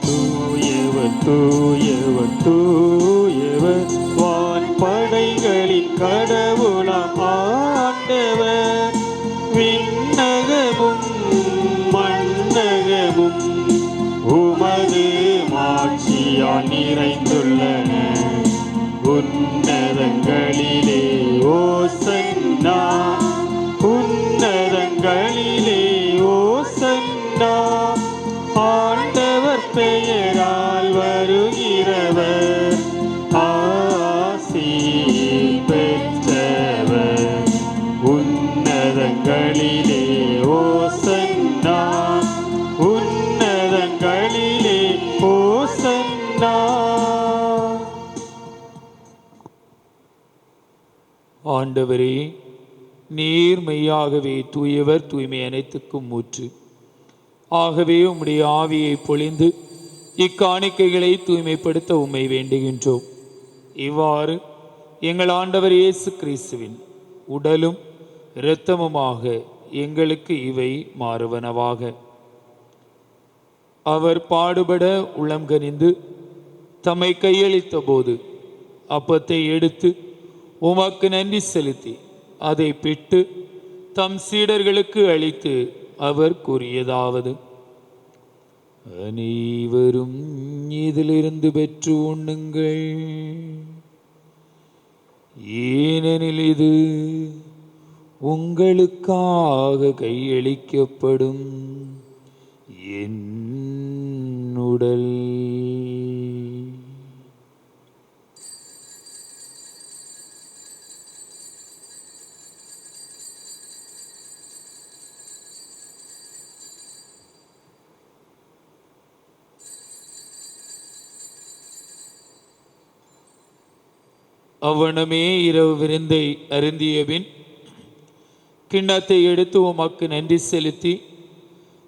தூயவர் தூயவர் தூயவர் வான் படைகளின் கடவுளாம் ஆண்டவர். விண்ணகமும் மண்ணகமும் உமது மாட்சியால் நிறைந்துள்ளன. உன்னதங்களிலே ஓசன்னா, உன்னதங்களிலே ஓசன்னா. ஆண்டவர் பெயரால் வருகிறவர் ஆசி பெற்றவர். உன்னதங்களிலே ஓசன்னா, உன்னதங்களிலே ஓசன்னா. ஆண்டவரே, நீர் மெய்யாகவே தூயவர், தூய்மை அனைத்துக்கும் ஊற்று. ஆகவே உம்முடைய ஆவியை பொழிந்து இக்காணிக்கைகளை தூய்மைப்படுத்த உம்மை வேண்டுகின்றோம். இவ்வாறு எங்கள் ஆண்டவர் இயேசு கிறிஸ்துவின் உடலும் இரத்தமுமாக எங்களுக்கு இவை மாறுவனவாக. அவர் பாடுபட உளம் கனிந்து தம்மை கையளித்த போது அப்பத்தை எடுத்து உமக்கு நன்றி செலுத்தி அதை பிட்டு தம் சீடர்களுக்கு அளித்து அவர் கூறியதாவது: அனைவரும் இதிலிருந்து பெற்று உண்ணுங்கள், ஏனெனில் இது உங்களுக்காக கையளிக்கப்படும் என் உடல். அவ்வனமே இரவு விருந்தை அருந்திய பின் கிண்ணத்தை எடுத்து உமக்கு நன்றி செலுத்தி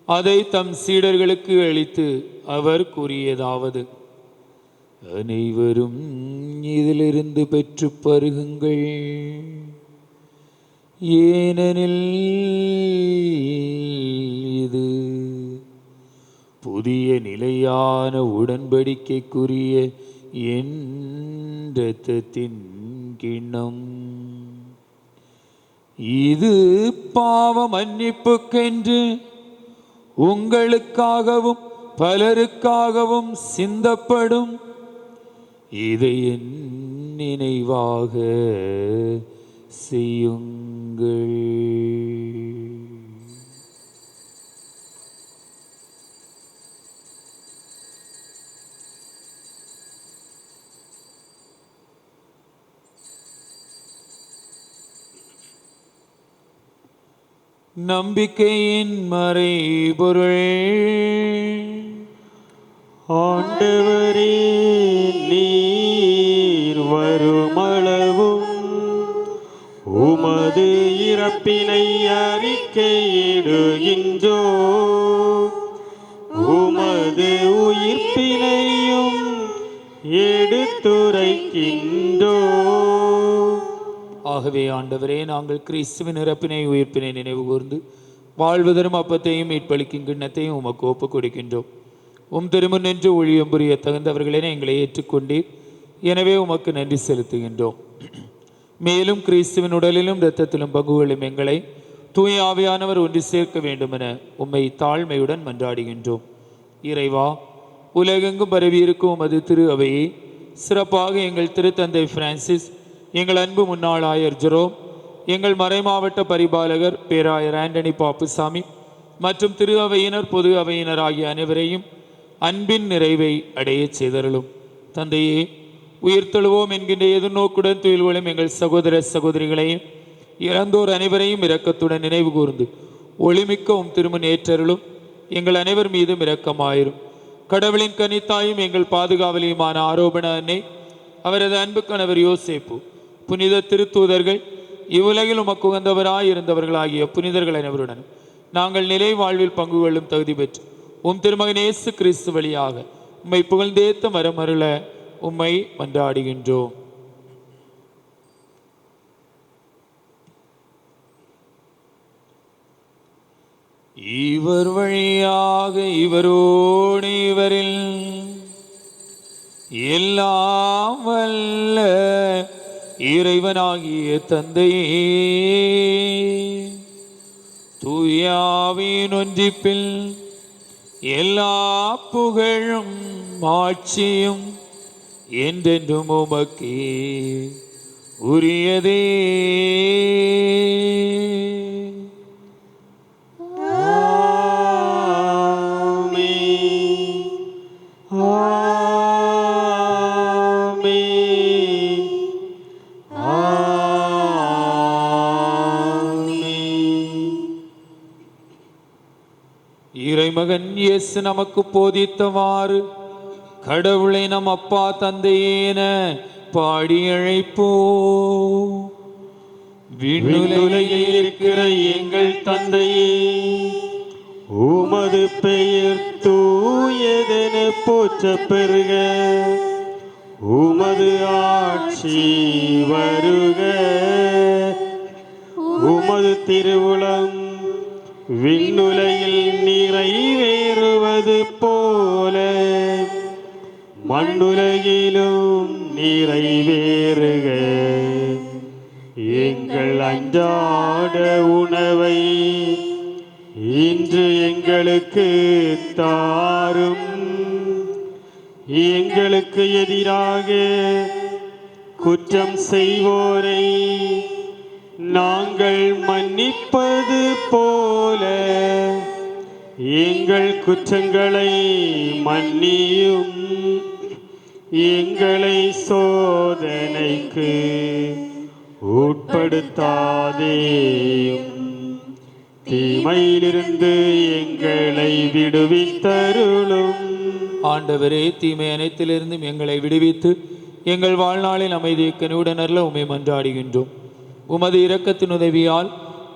அதை தம் சீடர்களுக்கு அளித்து அவர் கூறியதாவது: அனைவரும் இதிலிருந்து பெற்று பருகுங்கள், ஏனெனில் இது புதிய நிலையான உடன்படிக்கைக்குரிய என் இரத்தத்தின் கிண்ணம். இது பாவ மன்னிப்புக்கென்று உங்களுக்காகவும் பலருக்காகவும் சிந்தப்படும். இதை என் நினைவாக செய்யுங்கள். நம்பிக்கையின் மறைபொருள். ஆண்டவரே, நீர் வருமளவும் உமது இறப்பினை அறிக்கையிடுகின்றோ, உமது உயிர்ப்பினையும் எடுத்துரைக்கின்றோ. ஆகவே ஆண்டவரே, நாங்கள் கிறிஸ்துவின் இறப்பினை உயிர்ப்பினை நினைவு கூர்ந்து வாழ்வதரும் அப்பத்தையும் மீட்பளிக்கும் கிண்ணத்தையும் உமக்கு ஒப்புக் கொடுக்கின்றோம். உம் திருமுன் நின்று ஊழியம் புரிய தகுந்தவர்களென எங்களை ஏற்றுக்கொண்டீர். எனவே உமக்கு நன்றி செலுத்துகின்றோம். மேலும் கிறிஸ்துவின் உடலிலும் இரத்தத்திலும் பங்குகளும் எங்களை தூய ஆவியானவர் ஒன்று சேர்க்க வேண்டுமென உம்மை தாழ்மையுடன் மன்றாடுகின்றோம். இறைவா, உலகெங்கும் பரவியிருக்கும் உமது திரு அவையை சிறப்பாக எங்கள் திருத்தந்தை பிரான்சிஸ், எங்கள் அன்பு முன்னாள் ஆயர் ஜெரோம், எங்கள் மறைமாவட்ட பரிபாலகர் பேராயர் ஆண்டனி பாப்புசாமி மற்றும் திரு அவையினர் பொது அவையினர் ஆகிய அனைவரையும் அன்பின் நிறைவை அடையச் செய்தருளும். தந்தையே, உயிர்த்தெழுவோம் என்கின்ற எதிர்நோக்குடன் துயில்களும் எங்கள் சகோதர சகோதரிகளையும் இறந்தோர் அனைவரையும் இரக்கத்துடன் நினைவு கூர்ந்து ஒளிமிக்க உம் திருமுன் ஏற்றருளும். எங்கள் அனைவர் மீதும் இரக்கமாயிரும். கடவுளின் கனித்தாயும் எங்கள் பாதுகாவலியுமான ஆரோபண அன்னை, அவரது அன்பு கணவர் யோசேப்பு, புனித திருத்தூதர்கள், இவ்வுலகில் உமக்கு உகந்தவராய் இருந்தவர்களாகிய புனிதர்கள் அனைவருடன் நாங்கள் நிலை வாழ்வில் பங்கு கொள்ளும் தகுதி பெற்று உம் திருமகன் இயேசு கிறிஸ்து வழியாக உம்மை புகழ்ந்தேத்த மரமருள உம்மை மன்றாடுகின்றோம். இவர் வழியாக இவரோடு இவரில் எல்லாம் வல்ல இறைவனாகிய தந்தையே, தூயாவின் ஒன்றிப்பில் எல்லா புகழும் ஆட்சியும் என்றென்றும் உமக்கே உரியதே. இறைமகன் இயேசு நமக்கு போதித்தவாறு கடவுளை நம் அப்பா தந்தையேன பாடி அழைப்போ. விண்ணுலகில் இருக்கிற எங்கள் தந்தையே, உமது பெயர் தூயதென போற்றப் பெறுக. உமது ஆட்சி வருக. உமது திருவுளம் விண்ணுலகில் நிறைவேறுவது போல மண்ணுலகிலும் நிறைவேறுக. எங்கள் அன்றாட உணவை இன்று எங்களுக்கு தாரும். எங்களுக்கு எதிராக குற்றம் செய்வோரை நாங்கள் மன்னிப்பது போல எங்கள் குற்றங்களை மன்னியும். எங்களை சோதனைக்கு உட்படுத்தாதேயும், தீமையிலிருந்து எங்களை விடுவித்தருளும். ஆண்டவரே, தீமை அனைத்திலிருந்தும் எங்களை விடுவித்து எங்கள் வாழ்நாளில் அமைதியை கனிவுடனர்ல உம்மை மன்றாடுகின்றோம். உமது இரக்கத்தின் உதவியால்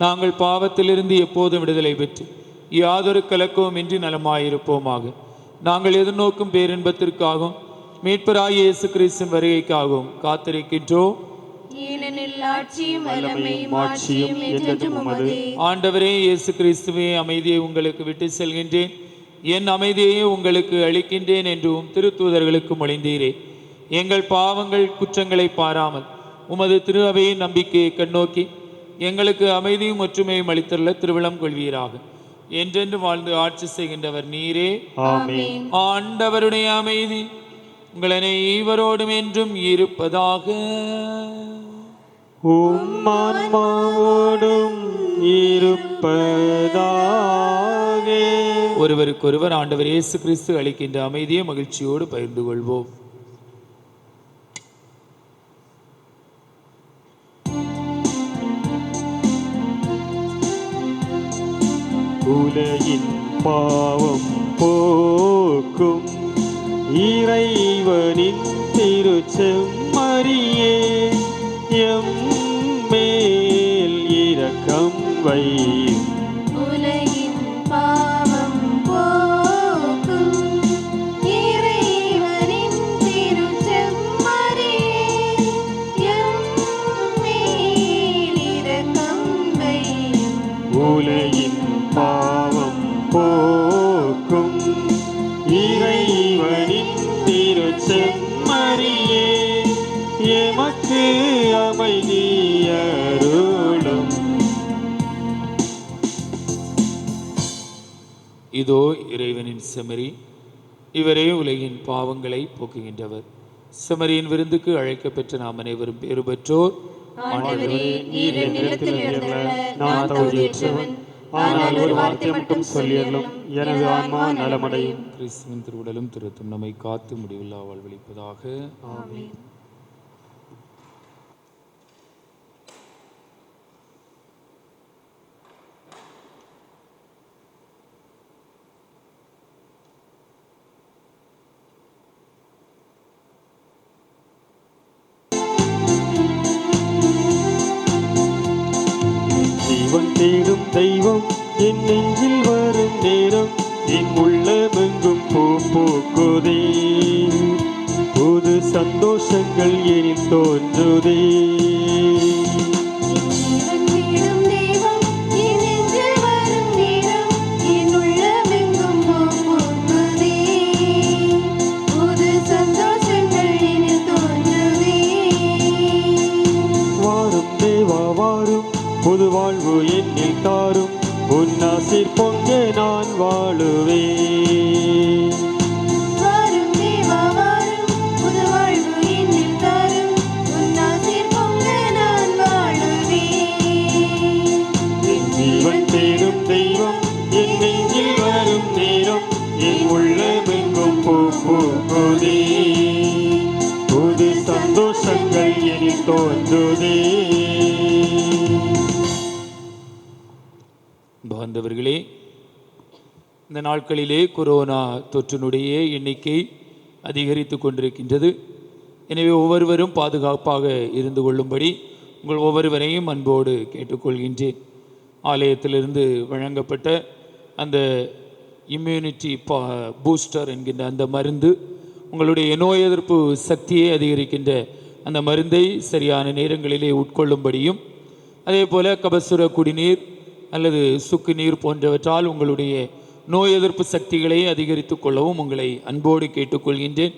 நாங்கள் பாவத்திலிருந்து எப்போதும் விடுதலை பெற்று யாதொரு கலக்கமும் இன்றி நலமாயிருப்போமாக. நாங்கள் எதிர்நோக்கும் பேரின்பத்திற்காகவும் மீட்பராகிய இயேசு கிறிஸ்துவின் வருகைக்காகவும் காத்திருக்கின்றோம். ஆண்டவரே இயேசு கிறிஸ்துவே, அமைதியை உங்களுக்கு விட்டு செல்கின்றேன், என் அமைதியை உங்களுக்கு அளிக்கின்றேன் என்றும் திருத்தூதர்களுக்கு மொழிந்தீரே. எங்கள் பாவங்கள் குற்றங்களை பாராமல் உமது திரு அவையின் நம்பிக்கையை கண்ணோக்கி எங்களுக்கு அமைதியும் ஒற்றுமையும் அளித்துள்ள திருவிழம் கொள்வீராக. என்றென்று வாழ்ந்து ஆட்சி செய்கின்றவர் நீரே. ஆமென். ஆண்டவருடைய அமைதி உங்கள் அனைவரோடும் என்றும் இருப்பதாக. உம் ஆன்மாவோடும் இருப்பதாக. ஒருவருக்கொருவர் ஆண்டவர் இயேசு கிறிஸ்து அளிக்கின்ற அமைதியை மகிழ்ச்சியோடு பகிர்ந்து கொள்வோம். உலகின் பாவம் போக்கும் இறைவனின் திருச்செம்மறியே எம் மேல் இரக்கம் வையும். உலகின் பாவம் போக்கும் இறைவனின் திருச்செம்மறியே எம் மேல் இரக்கம் வையும். உலகின் பாவம் போக்கும் இறைவனின் திருச்செம்மறியே எமக்கு அமைதி அருளும். இதோ இறைவனின் செம்மறி, இவரே உலகின் பாவங்களை போக்குகின்றவர். செம்மறியின் விருந்துக்கு அழைக்கப்பெற்ற நாம் அனைவரும் பேறு பெற்றோர். ஆண்டவரே, நீர் என்னிடத்தில் எழுந்தருள நான் தகுதியற்றவன். ஆனால் ஒரு வார்த்தை மட்டும் சொல்லியருளும், எனது ஆன்மா நலமடையும். கிறிஸ்துவின் திருவுடலும் திருத்தும் நம்மை காத்து முடிவில்லா வாழ்வளிப்பதாக. ஆமென். ஜீவன் தேடும் தெய்வம் என் நெஞ்சில் வரும் நேரம் என் உள்ளமெங்கும் பூ பூக்குதே. புது சந்தோஷங்கள் எனில் தோன்றுதே. ஜீவன் தேடும் தெய்வம் என் நெஞ்சில் வரும் நேரம் என் உள்ளமெங்கும் பூ பூக்குதே. புது சந்தோஷங்கள் எனில் தோன்றுதே. வாரும் தேவா வாரும், புது வாழ்வு என்னில் தாரும், உன்னாசிர் பொங்க நான் வாழுவேன். வாரும் தேவா வாரும், புது வாழ்வு என்னில் தாரும், உன்னாசிர் பொங்க நான் வாழுவேன். என் ஜீவன் தேடும் தெய்வம் என் நெஞ்சில் வரும் நேரம் என் உள்ளமெங்கும் பூ பூக்குதே. புது சந்தோஷங்கள் எனில் தோன்றுதே. பாந்தவர்களே, இந்த நாட்களிலே கொரோனா தொற்றினுடைய எண்ணிக்கை அதிகரித்து கொண்டிருக்கின்றது. எனவே ஒவ்வொருவரும் பாதுகாப்பாக இருந்து கொள்ளும்படி உங்கள் ஒவ்வொருவரையும் அன்போடு கேட்டுக்கொள்கின்றேன். ஆலயத்திலிருந்து வழங்கப்பட்ட அந்த இம்யூனிட்டி பூஸ்டர் என்கின்ற அந்த மருந்து, உங்களுடைய நோய் எதிர்ப்பு சக்தியை அதிகரிக்கின்ற அந்த மருந்தை சரியான நேரங்களிலே உட்கொள்ளும்படியும், அதே போல் கபசுர குடிநீர் அல்லது சுக்கு நீர் போன்றவற்றால் உங்களுடைய நோய் எதிர்ப்பு சக்திகளை அதிகரித்து கொள்ளவும் உங்களை அன்போடு கேட்டுக்கொள்கின்றேன்.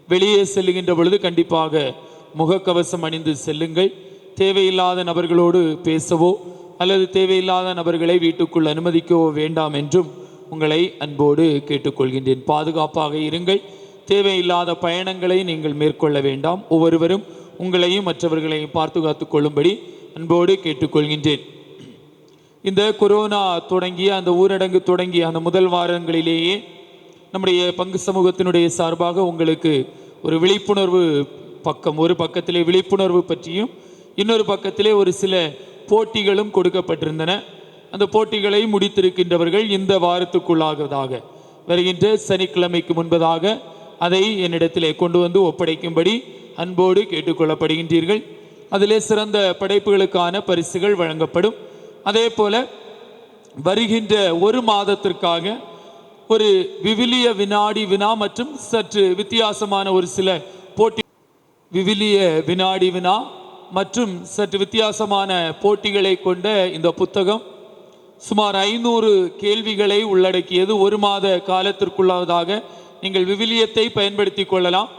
வெளியே செல்லுகின்ற பொழுது கண்டிப்பாக முகக்கவசம் அணிந்து செல்லுங்கள். தேவையில்லாத நபர்களோடு பேசவோ அல்லது தேவையில்லாத நபர்களை வீட்டுக்குள் அனுமதிக்கவோ வேண்டாம் என்றும் உங்களை அன்போடு கேட்டுக்கொள்கின்றேன். பாதுகாப்பாக இருங்கள். தேவையில்லாத பயணங்களை நீங்கள் மேற்கொள்ள வேண்டாம். ஒவ்வொருவரும் உங்களையும் மற்றவர்களையும் பாதுகாத்து கொள்ளும்படி அன்போடு கேட்டுக்கொள்கின்றேன். இந்த கொரோனா தொடங்கிய அந்த ஊரடங்கு தொடங்கிய அந்த முதல் வாரங்களிலேயே நம்முடைய பங்கு சமூகத்தினுடைய சார்பாக உங்களுக்கு ஒரு விழிப்புணர்வு பக்கம், ஒரு பக்கத்திலே விழிப்புணர்வு பற்றியும் இன்னொரு பக்கத்திலே ஒரு சில போட்டிகளும் கொடுக்கப்பட்டிருந்தன. அந்த போட்டிகளை முடித்திருக்கின்றவர்கள் இந்த வாரத்துக்குள்ளாகதாக வருகின்ற சனிக்கிழமைக்கு முன்பதாக அதை என்னிடத்திலே கொண்டு வந்து ஒப்படைக்கும்படி அன்போடு கேட்டுக்கொள்ளப்படுகின்றீர்கள். அதிலே சிறந்த படைப்புகளுக்கான பரிசுகள் வழங்கப்படும். அதே போல வருகின்ற ஒரு மாதத்திற்காக ஒரு விவிலிய வினாடி வினா மற்றும் சற்று வித்தியாசமான ஒரு சில போட்டி, விவிலிய வினாடி வினா மற்றும் சற்று வித்தியாசமான போட்டிகளை கொண்ட இந்த புத்தகம் சுமார் 500 கேள்விகளை உள்ளடக்கியது. ஒரு மாத காலத்திற்குள்ளதாக நீங்கள் விவிலியத்தை பயன்படுத்தி கொள்ளலாம்.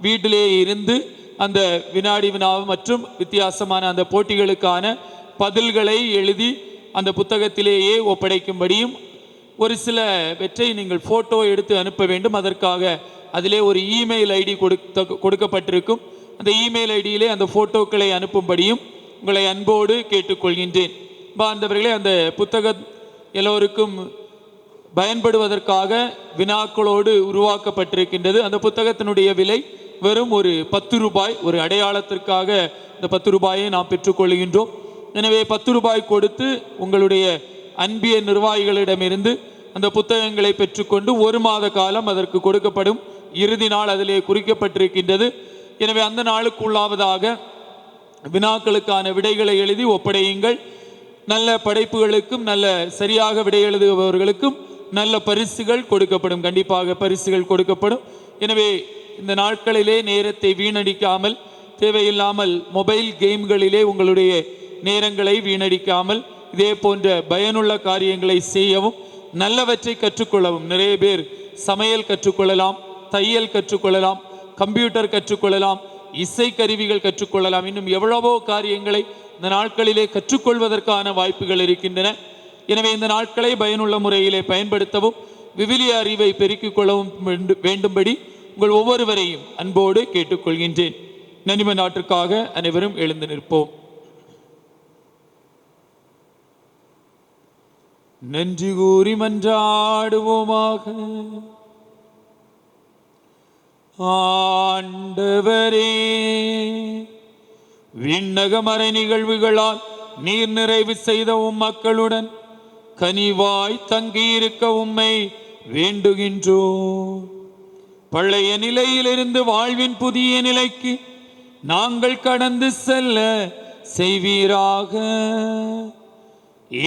வீட்டிலே இருந்து அந்த வினாடி வினா மற்றும் வித்தியாசமான அந்த போட்டிகளுக்கான பதில்களை எழுதி அந்த புத்தகத்திலேயே ஒப்படைக்கும்படியும், ஒரு சில வெற்றை நீங்கள் ஃபோட்டோ எடுத்து அனுப்ப வேண்டும். அதற்காக அதிலே ஒரு இமெயில் ஐடி கொடுக்கப்பட்டிருக்கும். அந்த இமெயில் ஐடியிலே அந்த ஃபோட்டோக்களை அனுப்பும்படியும் உங்களை அன்போடு கேட்டுக்கொள்கின்றேன். பாந்தவர்களே, அந்த புத்தகம் எல்லோருக்கும் பயன்படுவதற்காக வினாக்களோடு உருவாக்கப்பட்டிருக்கின்றது. அந்த புத்தகத்தினுடைய விலை வெறும் ஒரு 10 ரூபாய். ஒரு அடையாளத்திற்காக இந்த 10 ரூபாயை நாம் பெற்றுக்கொள்கின்றோம். எனவே 10 ரூபாய் கொடுத்து உங்களுடைய அன்பிய நிர்வாகிகளிடமிருந்து அந்த புத்தகங்களை பெற்றுக்கொண்டு 1 மாத காலம் அதற்கு கொடுக்கப்படும். இறுதி நாள் அதிலே குறிக்கப்பட்டிருக்கின்றது. எனவே அந்த நாளுக்குள்ளாவதாக வினாக்களுக்கான விடைகளை எழுதி ஒப்படையுங்கள். நல்ல படைப்புகளுக்கும் நல்ல சரியாக விடை எழுதுபவர்களுக்கும் நல்ல பரிசுகள் கொடுக்கப்படும். கண்டிப்பாக பரிசுகள் கொடுக்கப்படும். எனவே இந்த நாட்களிலே நேரத்தை வீணடிக்காமல், தேவையில்லாமல் மொபைல் கேம்களிலே உங்களுடைய நேரங்களை வீணடிக்காமல் இதே போன்ற பயனுள்ள காரியங்களை செய்யவும், நல்லவற்றை கற்றுக்கொள்ளவும். நிறைய பேர் சமையல் கற்றுக்கொள்ளலாம், தையல் கற்றுக்கொள்ளலாம், கம்ப்யூட்டர் கற்றுக்கொள்ளலாம், இசை கருவிகள் கற்றுக்கொள்ளலாம். இன்னும் எவ்வளவோ காரியங்களை இந்த நாட்களிலே கற்றுக்கொள்வதற்கான வாய்ப்புகள் இருக்கின்றன. எனவே இந்த நாட்களை பயனுள்ள முறையிலே பயன்படுத்தவும், விவிலிய அறிவை பெருக்கிக் கொள்ளவும் வேண்டும்படி உங்கள் ஒவ்வொருவரையும் அன்போடு கேட்டுக்கொள்கின்றேன். நன்மை நாட்டிற்காக அனைவரும் எழுந்து நிற்போம். நன்றி கூறி மன்றாடுவோமாக. ஆண்டவரே, விண்ணக மறை நிகழ்வுகளால் நீர் நிறைவு செய்த மக்களுடன் கனிவாய் தங்கியிருக்க உம்மை வேண்டுகின்றோம். பழைய நிலையிலிருந்து வாழ்வின் புதிய நிலைக்கு நாங்கள் கடந்து செல்ல செய்வீராக.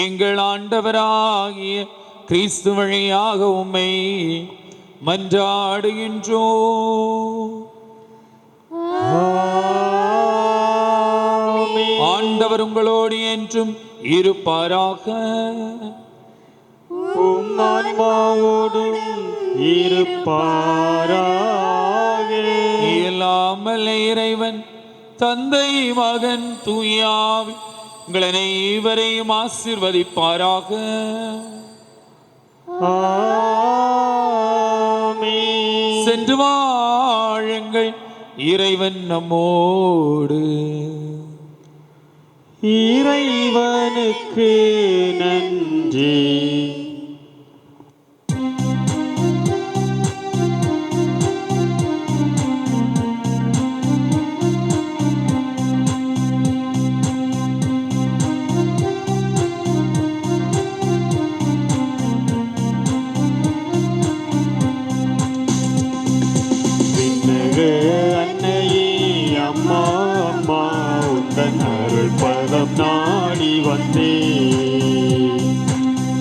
எங்கள் ஆண்டவராகிய கிறிஸ்து வழியாக உம்மை மன்றாடுகின்றோம். ஆண்டவர் உங்களோடு என்றும் இருப்பாராக. உம் ஆன்மாவோடும் இருப்பாராக. இயலாமல் இறைவன் தந்தை, மகன், தூயாவி உங்கள் அனைவரையும் ஆசீர்வதிப்பாராக. ஆமென். சென்று வாழுங்கள், இறைவன் நம்மோடு. இறைவனுக்கு நன்றி. நாடி வந்தே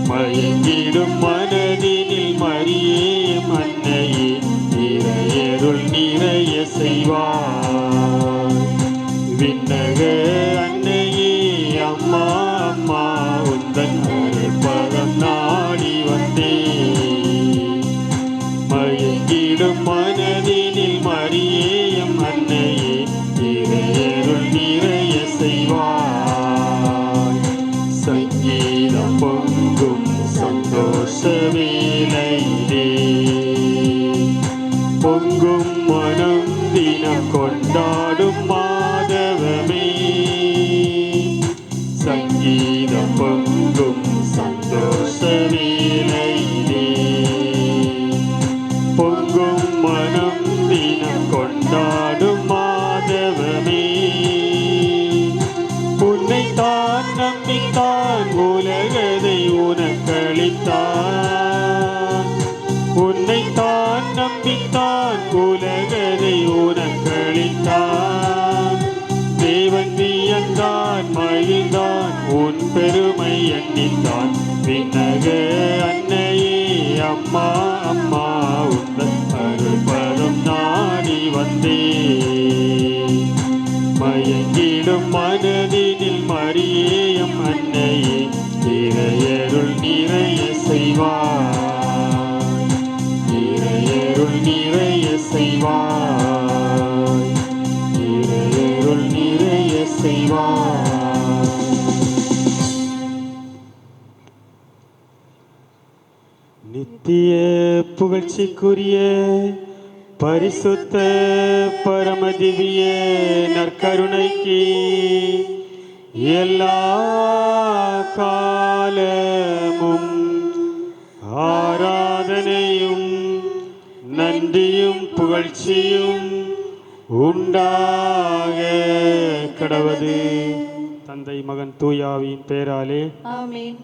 மயங்கிடும் மனதினில் மரியே மன்னையே இறையருள் நிறைய செய்வார். விண்ணக அன்னையே அம்மா அம்மா உந்தன் அருள் பதம் நாடி வந்தே மயங்கிடும் மனதினில் மரியே அன்னையே இறையருள் நிறைய செய்வார். சங்கீதம் பொங்கும் சந்தோஷ வேளையிலே பொங்கும் மனம் தினம் கொண்டாடும் மாதவமே. சங்கீதம் பொங்கும் சந்தோஷ வேளையிலே பொங்கும் மனம் தினம் கொண்டாடும் மாதவமே. உன்னைத்தான் நம்பித்தான் உலகதை உனக்களித்தான். உன்னைத்தான் நம்பித்தான் உலகதை உனக்களித்தான். தேவன் வியந்தான் மகிழ்ந்தான் உன் பெருமை எண்ணித்தான். விண்ணக அன்னையே அம்மா அம்மா உந்தன் அருள் பதம் நாடி வந்தே மயங்கிடும் மனதினில் மரியம் அன்னையே இறையருள் நிறைய செய்வார். இறையருள் நிறைய செய்வார். இறையருள் நிறைய செய்வார். நித்திய புகழ்ச்சிக்குரிய பரிசுத்த பரமதிவிய நற்கருணைக்கு எல்லா காலமும் ஆராதனையும் நன்றியும் புகழ்ச்சியும் உண்டாக கடவது. தந்தை மகன் தூயாவின் பெயராலே ஆமென்.